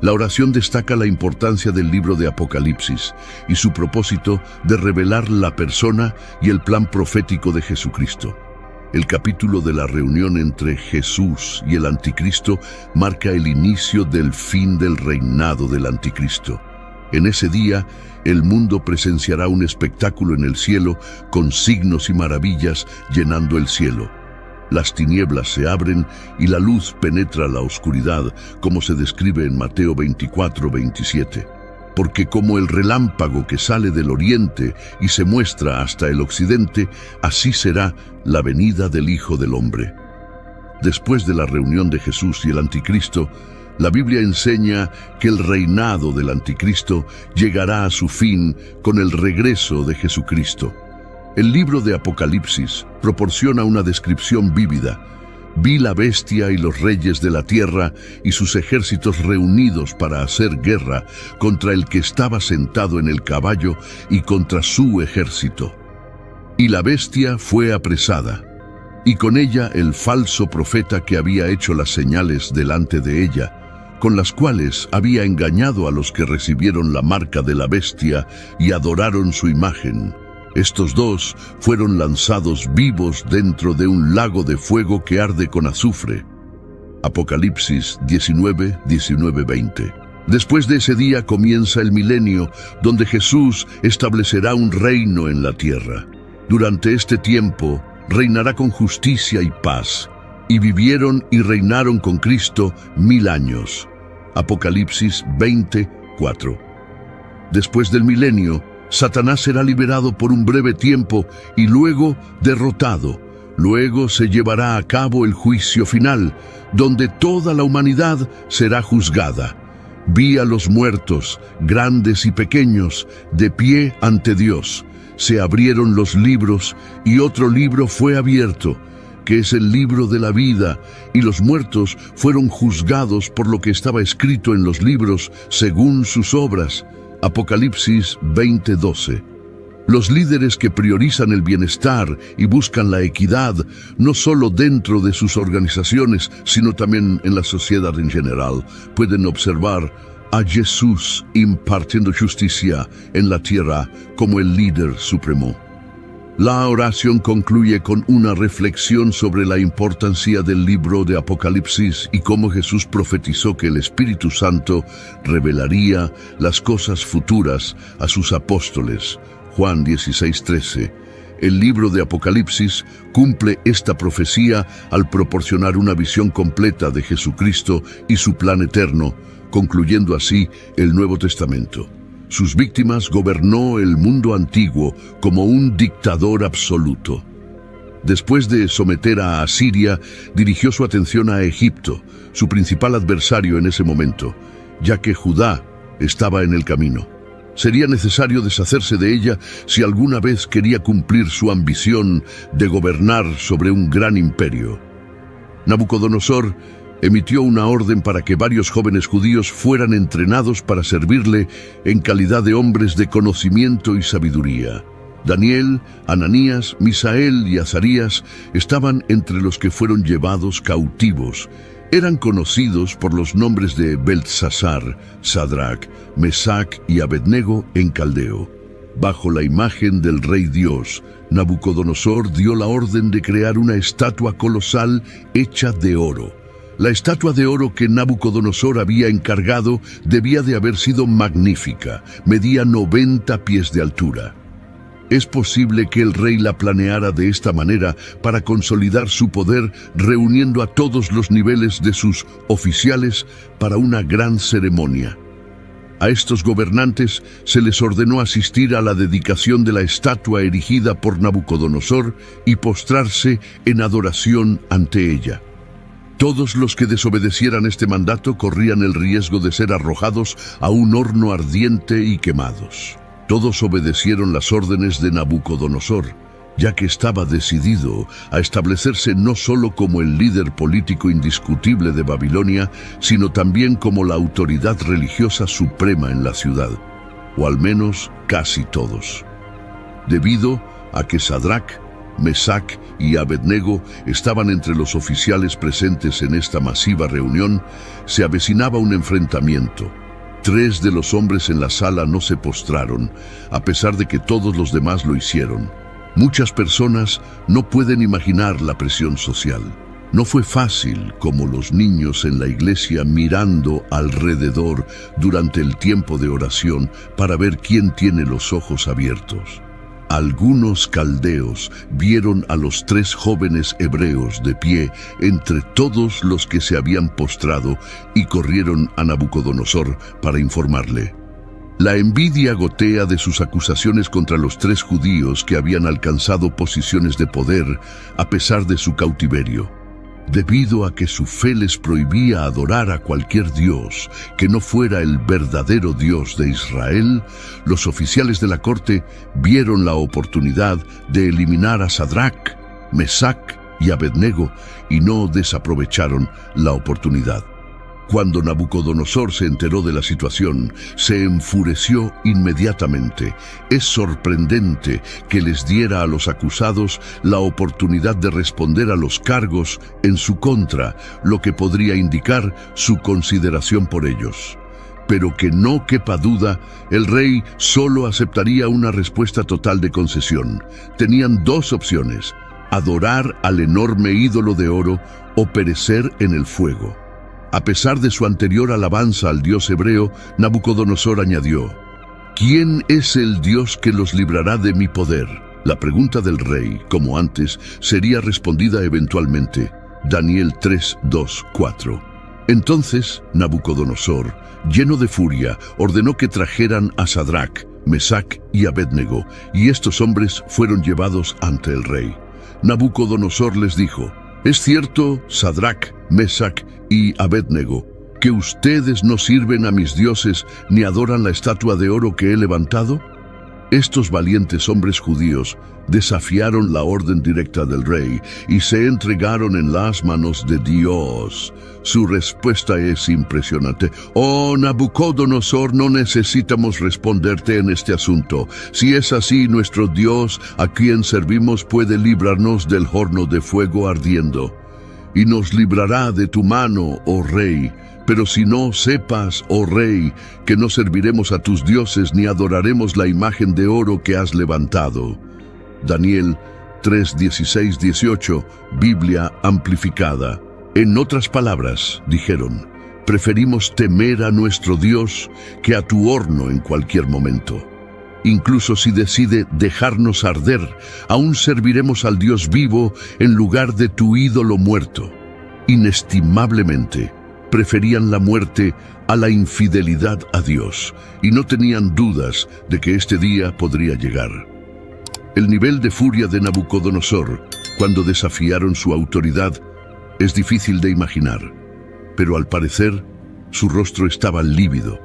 [SPEAKER 1] La oración destaca la importancia del libro de Apocalipsis y su propósito de revelar la persona y el plan profético de Jesucristo. El capítulo de la reunión entre Jesús y el Anticristo marca el inicio del fin del reinado del Anticristo. En ese día, el mundo presenciará un espectáculo en el cielo con signos y maravillas llenando el cielo. Las tinieblas se abren y la luz penetra la oscuridad, como se describe en Mateo 24:27. Porque como el relámpago que sale del oriente y se muestra hasta el occidente, así será la venida del Hijo del Hombre. Después de la reunión de Jesús y el Anticristo, la Biblia enseña que el reinado del Anticristo llegará a su fin con el regreso de Jesucristo. El libro de Apocalipsis proporciona una descripción vívida. Vi la bestia y los reyes de la tierra y sus ejércitos reunidos para hacer guerra contra el que estaba sentado en el caballo y contra su ejército. Y la bestia fue apresada, y con ella el falso profeta que había hecho las señales delante de ella, con las cuales había engañado a los que recibieron la marca de la bestia y adoraron su imagen. Estos dos fueron lanzados vivos dentro de un lago de fuego que arde con azufre. Apocalipsis 19, 19-20. Después de ese día comienza el milenio, donde Jesús establecerá un reino en la tierra. Durante este tiempo, reinará con justicia y paz, y vivieron y reinaron con Cristo 1000 años. Apocalipsis 20, 4. Después del milenio, Satanás será liberado por un breve tiempo y luego derrotado. Luego se llevará a cabo el juicio final, donde toda la humanidad será juzgada. Vi a los muertos, grandes y pequeños, de pie ante Dios. Se abrieron los libros y otro libro fue abierto, que es el libro de la vida, y los muertos fueron juzgados por lo que estaba escrito en los libros según sus obras. Apocalipsis 20:12. Los líderes que priorizan el bienestar y buscan la equidad, no solo dentro de sus organizaciones, sino también en la sociedad en general, pueden observar a Jesús impartiendo justicia en la tierra como el líder supremo. La oración concluye con una reflexión sobre la importancia del libro de Apocalipsis y cómo Jesús profetizó que el Espíritu Santo revelaría las cosas futuras a sus apóstoles. Juan 16:13. El libro de Apocalipsis cumple esta profecía al proporcionar una visión completa de Jesucristo y su plan eterno, concluyendo así el Nuevo Testamento. Sus víctimas gobernó el mundo antiguo como un dictador absoluto. Después de someter a Asiria, dirigió su atención a Egipto, su principal adversario en ese momento, ya que Judá estaba en el camino. Sería necesario deshacerse de ella si alguna vez quería cumplir su ambición de gobernar sobre un gran imperio. Nabucodonosor emitió una orden para que varios jóvenes judíos fueran entrenados para servirle en calidad de hombres de conocimiento y sabiduría. Daniel, Ananías, Misael y Azarías estaban entre los que fueron llevados cautivos, Eran conocidos por los nombres de Beltsasar, Sadrach, Mesac y Abednego en caldeo. Bajo la imagen del Rey Dios, Nabucodonosor dio la orden de crear una estatua colosal hecha de oro. La estatua de oro que Nabucodonosor había encargado debía de haber sido magnífica, medía 90 pies de altura. Es posible que el rey la planeara de esta manera para consolidar su poder, reuniendo a todos los niveles de sus oficiales para una gran ceremonia. A estos gobernantes se les ordenó asistir a la dedicación de la estatua erigida por Nabucodonosor y postrarse en adoración ante ella. Todos los que desobedecieran este mandato corrían el riesgo de ser arrojados a un horno ardiente y quemados. Todos obedecieron las órdenes de Nabucodonosor, ya que estaba decidido a establecerse no solo como el líder político indiscutible de Babilonia, sino también como la autoridad religiosa suprema en la ciudad, o al menos casi todos. Debido a que Sadrach, Mesac y Abednego estaban entre los oficiales presentes en esta masiva reunión, se avecinaba un enfrentamiento. 3 de los hombres en la sala no se postraron, a pesar de que todos los demás lo hicieron. Muchas personas no pueden imaginar la presión social. No fue fácil, como los niños en la iglesia mirando alrededor durante el tiempo de oración para ver quién tiene los ojos abiertos. Algunos caldeos vieron a los 3 jóvenes hebreos de pie entre todos los que se habían postrado y corrieron a Nabucodonosor para informarle. La envidia gotea de sus acusaciones contra los 3 judíos que habían alcanzado posiciones de poder a pesar de su cautiverio. Debido a que su fe les prohibía adorar a cualquier dios que no fuera el verdadero Dios de Israel, los oficiales de la corte vieron la oportunidad de eliminar a Sadrach, Mesac y Abednego y no desaprovecharon la oportunidad. Cuando Nabucodonosor se enteró de la situación, se enfureció inmediatamente. Es sorprendente que les diera a los acusados la oportunidad de responder a los cargos en su contra, lo que podría indicar su consideración por ellos. Pero que no quepa duda, el rey solo aceptaría una respuesta total de concesión. Tenían 2 opciones: adorar al enorme ídolo de oro o perecer en el fuego. A pesar de su anterior alabanza al dios hebreo, Nabucodonosor añadió: ¿Quién es el Dios que los librará de mi poder? La pregunta del rey, como antes, sería respondida eventualmente. Daniel 3, 2, 4. Entonces, Nabucodonosor, lleno de furia, ordenó que trajeran a Sadrach, Mesac y Abednego, y estos hombres fueron llevados ante el rey. Nabucodonosor les dijo: ¿Es cierto, Sadrach, Mesac y Abednego, que ustedes no sirven a mis dioses ni adoran la estatua de oro que he levantado? Estos valientes hombres judíos desafiaron la orden directa del rey y se entregaron en las manos de Dios. Su respuesta es impresionante. Oh, Nabucodonosor, no necesitamos responderte en este asunto. Si es así, nuestro Dios, a quien servimos, puede librarnos del horno de fuego ardiendo. Y nos librará de tu mano, oh rey. Pero si no, sepas, oh rey, que no serviremos a tus dioses ni adoraremos la imagen de oro que has levantado. Daniel 3, 16, 18, Biblia amplificada. En otras palabras, dijeron, preferimos temer a nuestro Dios que a tu horno en cualquier momento. Incluso si decide dejarnos arder, aún serviremos al Dios vivo en lugar de tu ídolo muerto. Inestimablemente, preferían la muerte a la infidelidad a Dios, y no tenían dudas de que este día podría llegar. El nivel de furia de Nabucodonosor, cuando desafiaron su autoridad, es difícil de imaginar, pero al parecer, su rostro estaba lívido.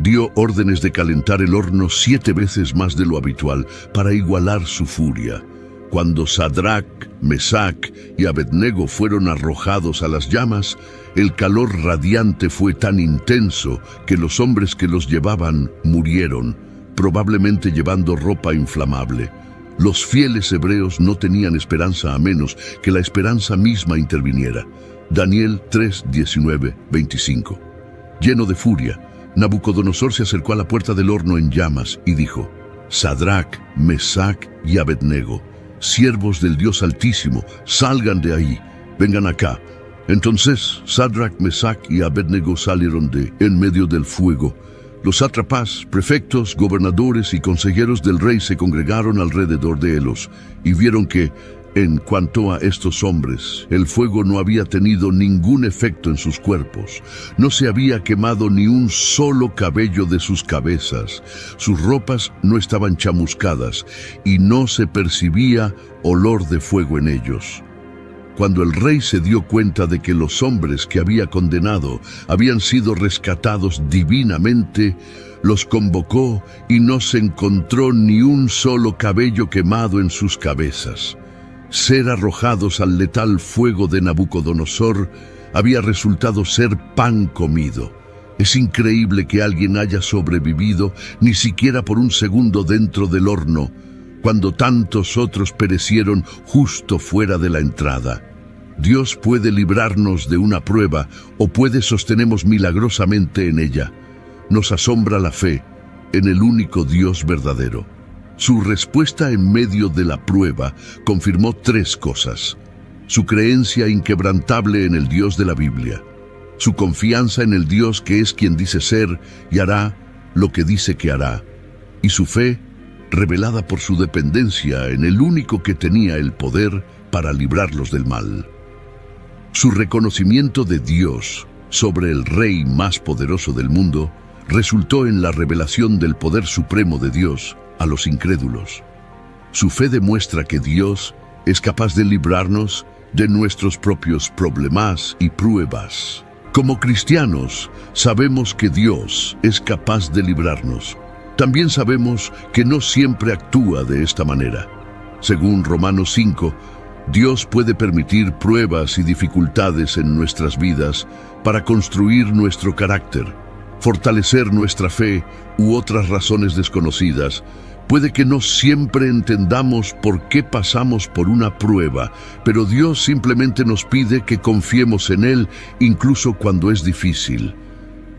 [SPEAKER 1] Dio órdenes de calentar el horno 7 veces más de lo habitual para igualar su furia. Cuando Sadrach, Mesac y Abednego fueron arrojados a las llamas, el calor radiante fue tan intenso que los hombres que los llevaban murieron, probablemente llevando ropa inflamable. Los fieles hebreos no tenían esperanza a menos que la esperanza misma interviniera. Daniel 3, 19, 25. Lleno de furia, Nabucodonosor se acercó a la puerta del horno en llamas y dijo: Sadrac, Mesac y Abednego, siervos del Dios Altísimo, salgan de ahí, vengan acá. Entonces Sadrac, Mesac y Abednego salieron de en medio del fuego. Los sátrapas, prefectos, gobernadores y consejeros del rey se congregaron alrededor de ellos y vieron que, en cuanto a estos hombres, el fuego no había tenido ningún efecto en sus cuerpos, no se había quemado ni un solo cabello de sus cabezas, sus ropas no estaban chamuscadas y no se percibía olor de fuego en ellos. Cuando el rey se dio cuenta de que los hombres que había condenado habían sido rescatados divinamente, los convocó y no se encontró ni un solo cabello quemado en sus cabezas. Ser arrojados al letal fuego de Nabucodonosor había resultado ser pan comido. Es increíble que alguien haya sobrevivido ni siquiera por un segundo dentro del horno, cuando tantos otros perecieron justo fuera de la entrada. Dios puede librarnos de una prueba o puede sostenernos milagrosamente en ella. Nos asombra la fe en el único Dios verdadero. Su respuesta en medio de la prueba confirmó tres cosas: su creencia inquebrantable en el Dios de la Biblia, su confianza en el Dios que es quien dice ser y hará lo que dice que hará, y su fe revelada por su dependencia en el único que tenía el poder para librarlos del mal. Su reconocimiento de Dios sobre el rey más poderoso del mundo resultó en la revelación del poder supremo de Dios a los incrédulos. Su fe demuestra que Dios es capaz de librarnos de nuestros propios problemas y pruebas. Como cristianos, sabemos que Dios es capaz de librarnos. También sabemos que no siempre actúa de esta manera. Según Romanos 5, Dios puede permitir pruebas y dificultades en nuestras vidas para construir nuestro carácter, fortalecer nuestra fe u otras razones desconocidas. Puede que no siempre entendamos por qué pasamos por una prueba, pero Dios simplemente nos pide que confiemos en Él incluso cuando es difícil.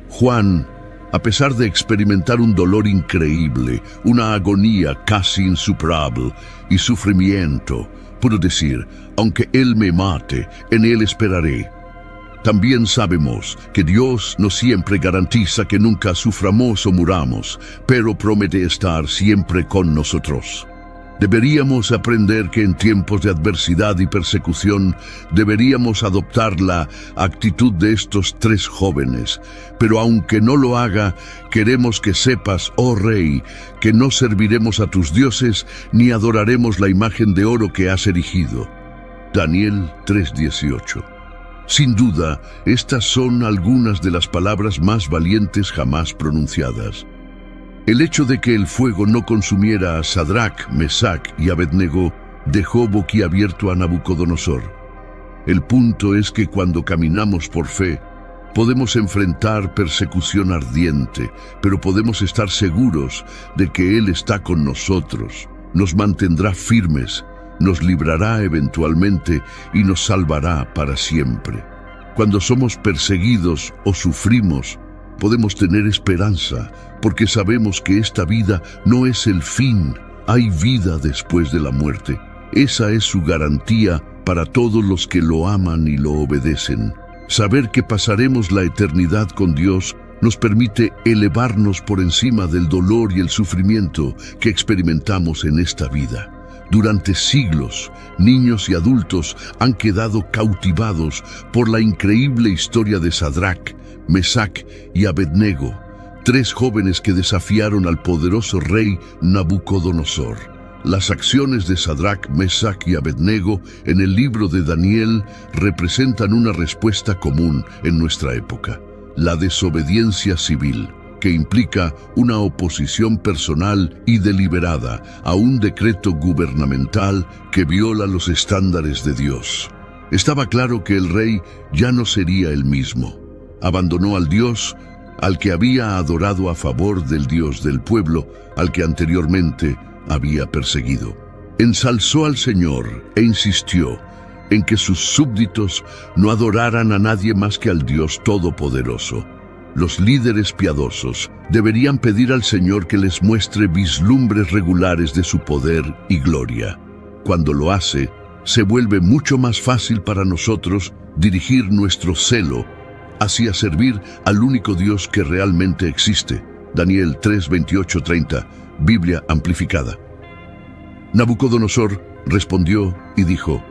[SPEAKER 1] Juan, a pesar de experimentar un dolor increíble, una agonía casi insuperable y sufrimiento, pudo decir: aunque Él me mate, en Él esperaré. También sabemos que Dios no siempre garantiza que nunca suframos o muramos, pero promete estar siempre con nosotros. Deberíamos aprender que en tiempos de adversidad y persecución deberíamos adoptar la actitud de estos tres jóvenes. Pero aunque no lo haga, queremos que sepas, oh Rey, que no serviremos a tus dioses ni adoraremos la imagen de oro que has erigido. Daniel 3:18. Sin duda, estas son algunas de las palabras más valientes jamás pronunciadas. El hecho de que el fuego no consumiera a Sadrac, Mesac y Abednego dejó boquiabierto a Nabucodonosor. El punto es que cuando caminamos por fe, podemos enfrentar persecución ardiente, pero podemos estar seguros de que Él está con nosotros, nos mantendrá firmes, nos librará eventualmente y nos salvará para siempre. Cuando somos perseguidos o sufrimos, podemos tener esperanza, porque sabemos que esta vida no es el fin, hay vida después de la muerte. Esa es su garantía para todos los que lo aman y lo obedecen. Saber que pasaremos la eternidad con Dios nos permite elevarnos por encima del dolor y el sufrimiento que experimentamos en esta vida. Durante siglos, niños y adultos han quedado cautivados por la increíble historia de Sadrac, Mesac y Abednego, tres jóvenes que desafiaron al poderoso rey Nabucodonosor. Las acciones de Sadrac, Mesac y Abednego en el libro de Daniel representan una respuesta común en nuestra época: la desobediencia civil, que implica una oposición personal y deliberada a un decreto gubernamental que viola los estándares de Dios. Estaba claro que el rey ya no sería el mismo. Abandonó al Dios al que había adorado a favor del Dios del pueblo, al que anteriormente había perseguido. Ensalzó al Señor e insistió: en que sus súbditos no adoraran a nadie más que al Dios Todopoderoso. Los líderes piadosos deberían pedir al Señor que les muestre vislumbres regulares de su poder y gloria. Cuando lo hace, se vuelve mucho más fácil para nosotros dirigir nuestro celo hacia servir al único Dios que realmente existe. Daniel 3, 28-30, Biblia amplificada. Nabucodonosor respondió y dijo: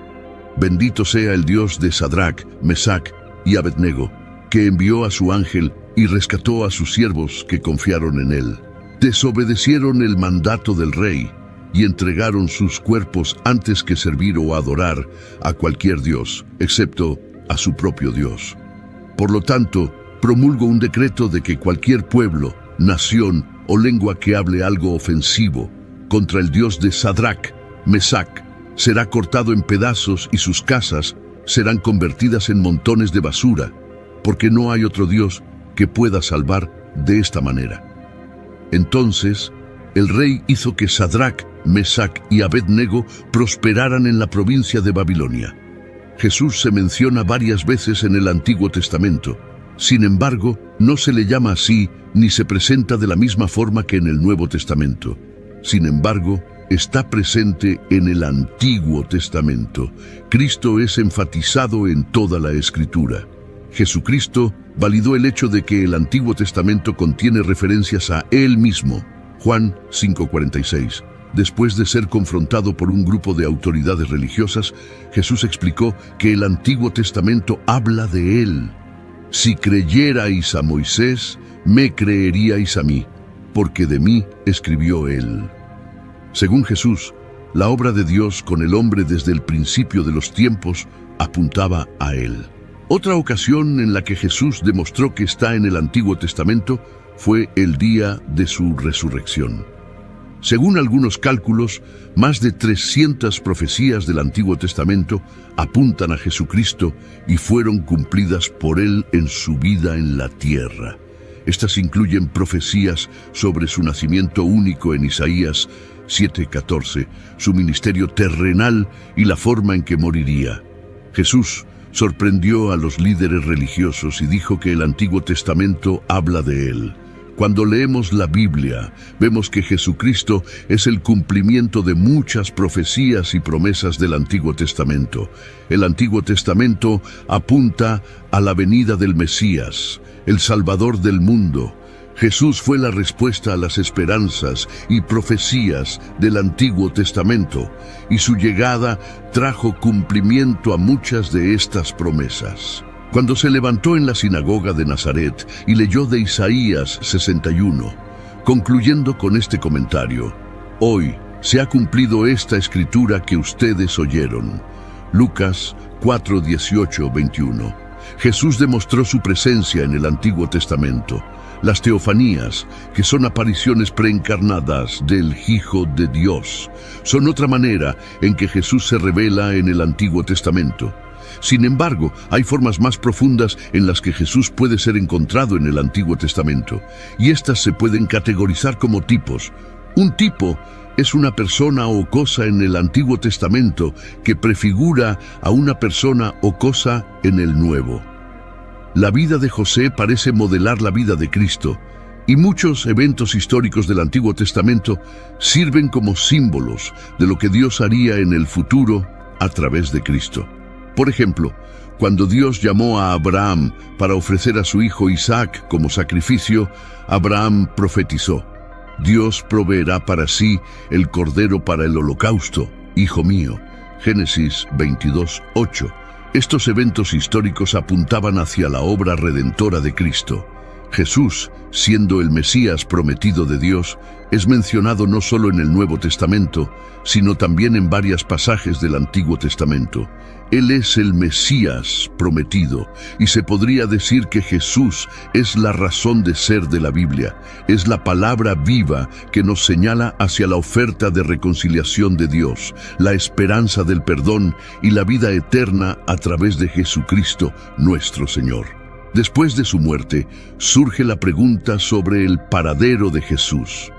[SPEAKER 1] Bendito sea el Dios de Sadrach, Mesach y Abednego, que envió a su ángel y rescató a sus siervos que confiaron en él. Desobedecieron el mandato del rey y entregaron sus cuerpos antes que servir o adorar a cualquier dios, excepto a su propio Dios. Por lo tanto, promulgo un decreto de que cualquier pueblo, nación o lengua que hable algo ofensivo contra el Dios de Sadrach, Mesach, será cortado en pedazos y sus casas serán convertidas en montones de basura, porque no hay otro Dios que pueda salvar de esta manera. Entonces, el rey hizo que Sadrach, Mesach y Abednego prosperaran en la provincia de Babilonia. Jesús se menciona varias veces en el Antiguo Testamento. Sin embargo, no se le llama así ni se presenta de la misma forma que en el Nuevo Testamento. Sin embargo, está presente en el Antiguo Testamento. Cristo es enfatizado en toda la Escritura. Jesucristo validó el hecho de que el Antiguo Testamento contiene referencias a Él mismo. Juan 5:46. Después de ser confrontado por un grupo de autoridades religiosas, Jesús explicó que el Antiguo Testamento habla de Él. Si creyerais a Moisés, me creeríais a mí, porque de mí escribió Él. Según Jesús, la obra de Dios con el hombre desde el principio de los tiempos apuntaba a Él. Otra ocasión en la que Jesús demostró que está en el Antiguo Testamento fue el día de su resurrección. Según algunos cálculos, más de 300 profecías del Antiguo Testamento apuntan a Jesucristo y fueron cumplidas por Él en su vida en la tierra. Estas incluyen profecías sobre su nacimiento único en Isaías 7:14, su ministerio terrenal y la forma en que moriría. Jesús sorprendió a los líderes religiosos y dijo que el Antiguo Testamento habla de Él. Cuando leemos la Biblia, vemos que Jesucristo es el cumplimiento de muchas profecías y promesas del Antiguo Testamento. El Antiguo Testamento apunta a la venida del Mesías, el Salvador del mundo. Jesús fue la respuesta a las esperanzas y profecías del Antiguo Testamento, y su llegada trajo cumplimiento a muchas de estas promesas. Cuando se levantó en la sinagoga de Nazaret y leyó de Isaías 61, concluyendo con este comentario: Hoy se ha cumplido esta escritura que ustedes oyeron. Lucas 4:18-21. Jesús demostró su presencia en el Antiguo Testamento. Las teofanías, que son apariciones preencarnadas del Hijo de Dios, son otra manera en que Jesús se revela en el Antiguo Testamento. Sin embargo, hay formas más profundas en las que Jesús puede ser encontrado en el Antiguo Testamento, y estas se pueden categorizar como tipos. Un tipo es una persona o cosa en el Antiguo Testamento que prefigura a una persona o cosa en el Nuevo. La vida de José parece modelar la vida de Cristo, y muchos eventos históricos del Antiguo Testamento sirven como símbolos de lo que Dios haría en el futuro a través de Cristo. Por ejemplo, cuando Dios llamó a Abraham para ofrecer a su hijo Isaac como sacrificio, Abraham profetizó: Dios proveerá para sí el cordero para el holocausto, hijo mío. Génesis 22:8. Estos eventos históricos apuntaban hacia la obra redentora de Cristo. Jesús, siendo el Mesías prometido de Dios, es mencionado no solo en el Nuevo Testamento, sino también en varios pasajes del Antiguo Testamento. Él es el Mesías prometido, y se podría decir que Jesús es la razón de ser de la Biblia. Es la palabra viva que nos señala hacia la oferta de reconciliación de Dios, la esperanza del perdón y la vida eterna a través de Jesucristo, nuestro Señor. Después de su muerte, surge la pregunta sobre el paradero de Jesús.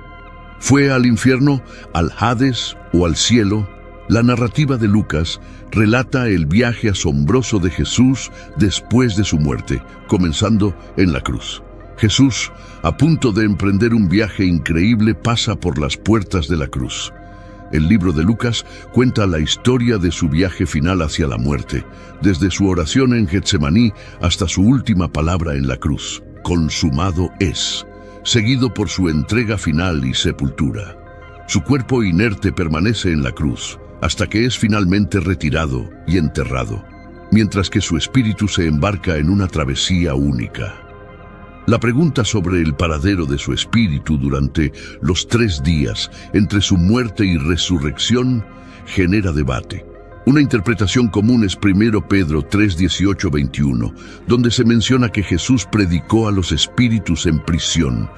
[SPEAKER 1] ¿Fue al infierno, al Hades o al cielo? La narrativa de Lucas relata el viaje asombroso de Jesús después de su muerte, comenzando en la cruz. Jesús, a punto de emprender un viaje increíble, pasa por las puertas de la cruz. El libro de Lucas cuenta la historia de su viaje final hacia la muerte, desde su oración en Getsemaní hasta su última palabra en la cruz, consumado es, seguido por su entrega final y sepultura. Su cuerpo inerte permanece en la cruz, hasta que es finalmente retirado y enterrado, mientras que su espíritu se embarca en una travesía única. La pregunta sobre el paradero de su espíritu durante los 3 días entre su muerte y resurrección genera debate. Una interpretación común es 1 Pedro 3, 18, 21, donde se menciona que Jesús predicó a los espíritus en prisión,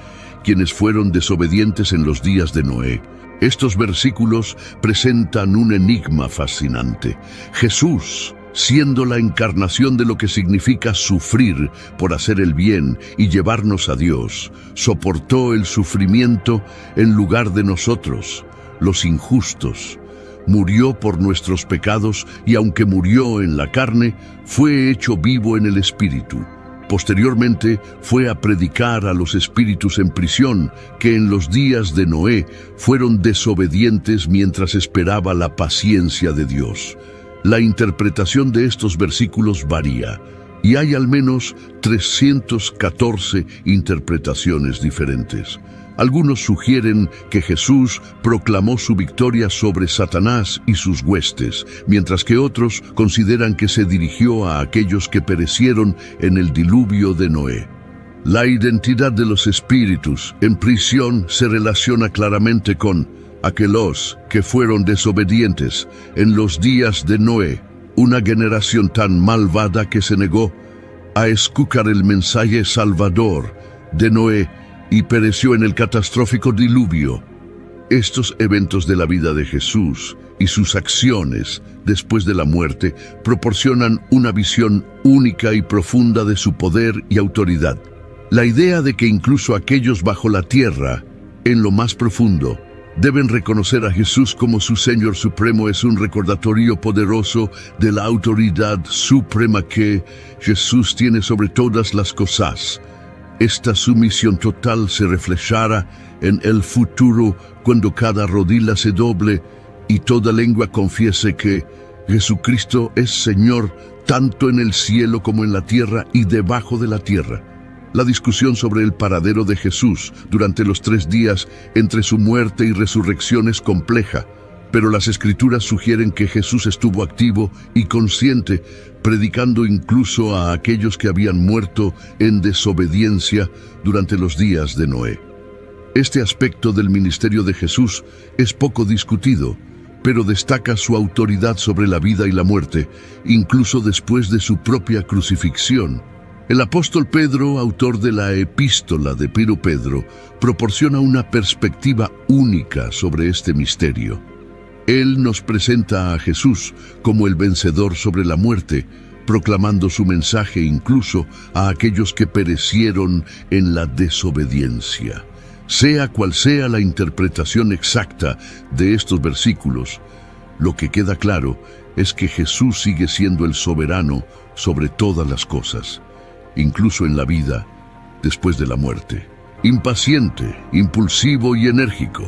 [SPEAKER 1] quienes fueron desobedientes en los días de Noé. Estos versículos presentan un enigma fascinante. Jesús, siendo la encarnación de lo que significa sufrir por hacer el bien y llevarnos a Dios, soportó el sufrimiento en lugar de nosotros, los injustos. Murió por nuestros pecados y aunque murió en la carne, fue hecho vivo en el Espíritu. Posteriormente fue a predicar a los espíritus en prisión que en los días de Noé fueron desobedientes mientras esperaba la paciencia de Dios. La interpretación de estos versículos varía, y hay al menos 314 interpretaciones diferentes. Algunos sugieren que Jesús proclamó su victoria sobre Satanás y sus huestes, mientras que otros consideran que se dirigió a aquellos que perecieron en el diluvio de Noé. La identidad de los espíritus en prisión se relaciona claramente con aquellos que fueron desobedientes en los días de Noé, una generación tan malvada que se negó a escuchar el mensaje salvador de Noé y pereció en el catastrófico diluvio. Estos eventos de la vida de Jesús y sus acciones después de la muerte proporcionan una visión única y profunda de su poder y autoridad. La idea de que incluso aquellos bajo la tierra, en lo más profundo, deben reconocer a Jesús como su Señor Supremo es un recordatorio poderoso de la autoridad suprema que Jesús tiene sobre todas las cosas. Esta sumisión total se reflejará en el futuro cuando cada rodilla se doble y toda lengua confiese que Jesucristo es Señor tanto en el cielo como en la tierra y debajo de la tierra. La discusión sobre el paradero de Jesús durante los 3 días entre su muerte y resurrección es compleja, pero las Escrituras sugieren que Jesús estuvo activo y consciente, predicando incluso a aquellos que habían muerto en desobediencia durante los días de Noé. Este aspecto del ministerio de Jesús es poco discutido, pero destaca su autoridad sobre la vida y la muerte, incluso después de su propia crucifixión. El apóstol Pedro, autor de la epístola de 1 Pedro, proporciona una perspectiva única sobre este misterio. Él nos presenta a Jesús como el vencedor sobre la muerte, proclamando su mensaje incluso a aquellos que perecieron en la desobediencia. Sea cual sea la interpretación exacta de estos versículos, lo que queda claro es que Jesús sigue siendo el soberano sobre todas las cosas, incluso en la vida después de la muerte. Impaciente, impulsivo y enérgico.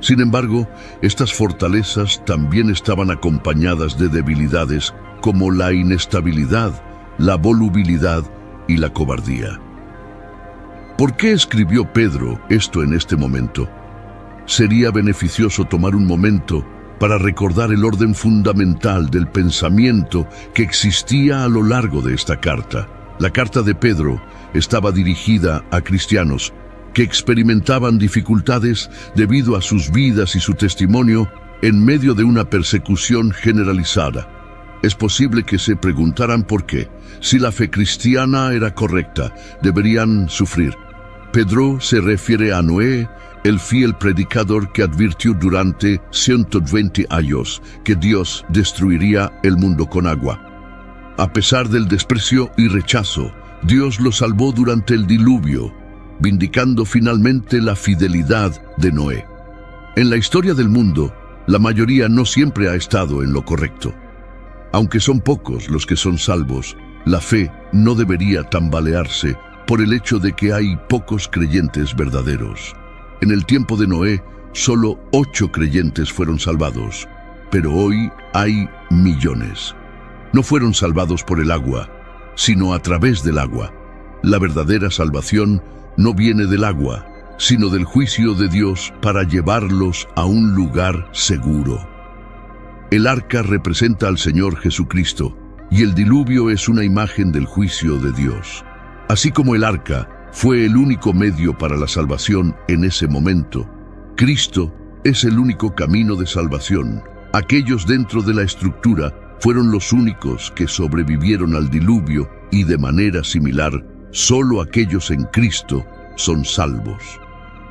[SPEAKER 1] Sin embargo, estas fortalezas también estaban acompañadas de debilidades como la inestabilidad, la volubilidad y la cobardía. ¿Por qué escribió Pedro esto en este momento? Sería beneficioso tomar un momento para recordar el orden fundamental del pensamiento que existía a lo largo de esta carta. La carta de Pedro estaba dirigida a cristianos que experimentaban dificultades debido a sus vidas y su testimonio en medio de una persecución generalizada. Es posible que se preguntaran por qué, si la fe cristiana era correcta, deberían sufrir. Pedro se refiere a Noé, el fiel predicador que advirtió durante 120 años que Dios destruiría el mundo con agua. A pesar del desprecio y rechazo, Dios lo salvó durante el diluvio, vindicando finalmente la fidelidad de Noé. En la historia del mundo, La mayoría no siempre ha estado en lo correcto. Aunque son pocos los que son salvos, la fe no debería tambalearse por el hecho de que hay pocos creyentes verdaderos. En el tiempo de Noé, solo 8 creyentes fueron salvados, pero hoy hay millones. No fueron salvados por el agua, sino a través del agua. La verdadera salvación no viene del agua, sino del juicio de Dios para llevarlos a un lugar seguro. El arca representa al Señor Jesucristo, y el diluvio es una imagen del juicio de Dios. Así como el arca fue el único medio para la salvación en ese momento, Cristo es el único camino de salvación. Aquellos dentro de la estructura fueron los únicos que sobrevivieron al diluvio y de manera similar, solo aquellos en Cristo son salvos.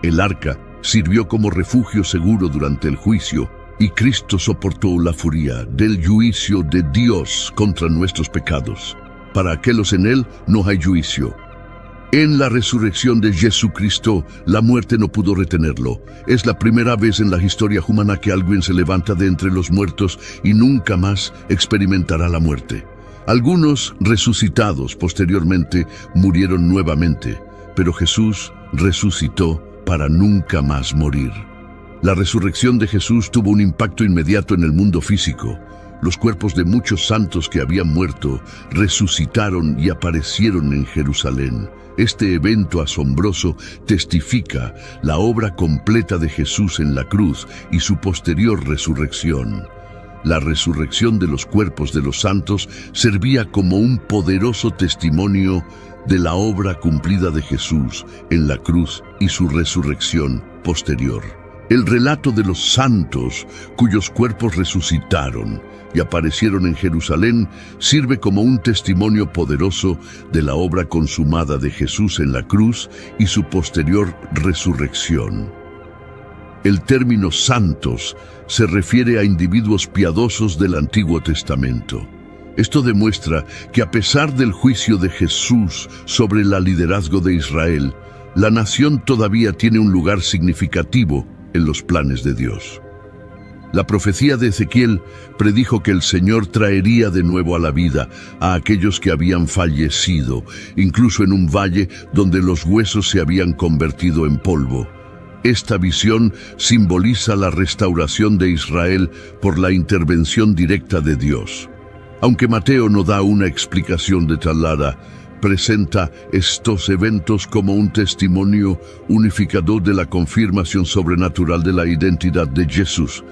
[SPEAKER 1] El arca sirvió como refugio seguro durante el juicio y Cristo soportó la furia del juicio de Dios contra nuestros pecados. Para aquellos en Él no hay juicio. En la resurrección de Jesucristo, la muerte no pudo retenerlo. Es la primera vez en la historia humana que alguien se levanta de entre los muertos y nunca más experimentará la muerte. Algunos, resucitados posteriormente, murieron nuevamente, pero Jesús resucitó para nunca más morir. La resurrección de Jesús tuvo un impacto inmediato en el mundo físico. Los cuerpos de muchos santos que habían muerto resucitaron y aparecieron en Jerusalén. Este evento asombroso testifica la obra completa de Jesús en la cruz y su posterior resurrección. La resurrección de los cuerpos de los santos servía como un poderoso testimonio de la obra cumplida de Jesús en la cruz y su resurrección posterior. El relato de los santos cuyos cuerpos resucitaron y aparecieron en Jerusalén sirve como un testimonio poderoso de la obra consumada de Jesús en la cruz y su posterior resurrección. El término santos se refiere a individuos piadosos del Antiguo Testamento. Esto demuestra que a pesar del juicio de Jesús sobre el liderazgo de Israel, la nación todavía tiene un lugar significativo en los planes de Dios. La profecía de Ezequiel predijo que el Señor traería de nuevo a la vida a aquellos que habían fallecido, incluso en un valle donde los huesos se habían convertido en polvo. Esta visión simboliza la restauración de Israel por la intervención directa de Dios. Aunque Mateo no da una explicación detallada, presenta estos eventos como un testimonio unificador de la confirmación sobrenatural de la identidad de Jesús.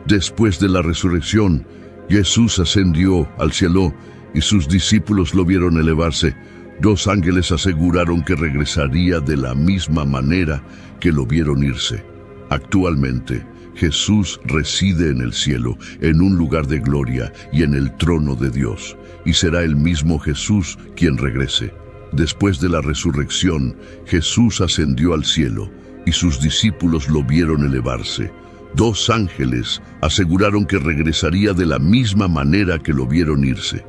[SPEAKER 1] Después de la resurrección, Jesús ascendió al cielo y sus discípulos lo vieron elevarse. 2 ángeles aseguraron que regresaría de la misma manera que lo vieron irse. Actualmente, Jesús reside en el cielo, en un lugar de gloria y en el trono de Dios, y será el mismo Jesús quien regrese. Después de la resurrección, Jesús ascendió al cielo y sus discípulos lo vieron elevarse. 2 ángeles aseguraron que regresaría de la misma manera que lo vieron irse.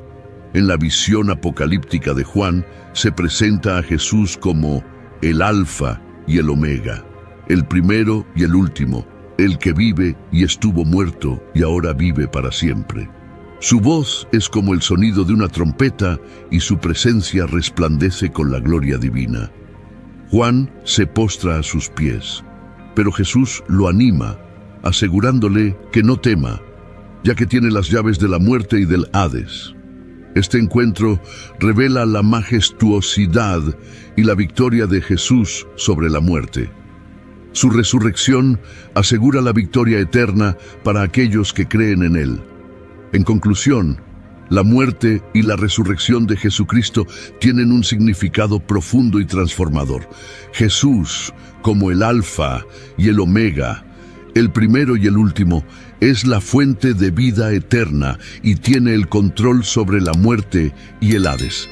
[SPEAKER 1] En la visión apocalíptica de Juan, se presenta a Jesús como el Alfa y el Omega, el primero y el último, el que vive y estuvo muerto y ahora vive para siempre. Su voz es como el sonido de una trompeta y su presencia resplandece con la gloria divina. Juan se postra a sus pies, pero Jesús lo anima, asegurándole que no tema, ya que tiene las llaves de la muerte y del Hades. Este encuentro revela la majestuosidad y la victoria de Jesús sobre la muerte. Su resurrección asegura la victoria eterna para aquellos que creen en Él. En conclusión, la muerte y la resurrección de Jesucristo tienen un significado profundo y transformador. Jesús, como el Alfa y el Omega, el primero y el último, es la fuente de vida eterna y tiene el control sobre la muerte y el Hades.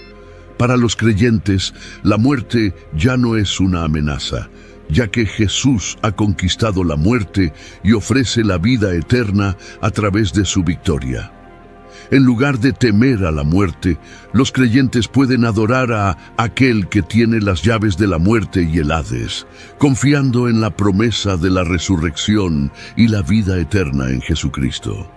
[SPEAKER 1] Para los creyentes, la muerte ya no es una amenaza, ya que Jesús ha conquistado la muerte y ofrece la vida eterna a través de su victoria. En lugar de temer a la muerte, los creyentes pueden adorar a aquel que tiene las llaves de la muerte y el Hades, confiando en la promesa de la resurrección y la vida eterna en Jesucristo.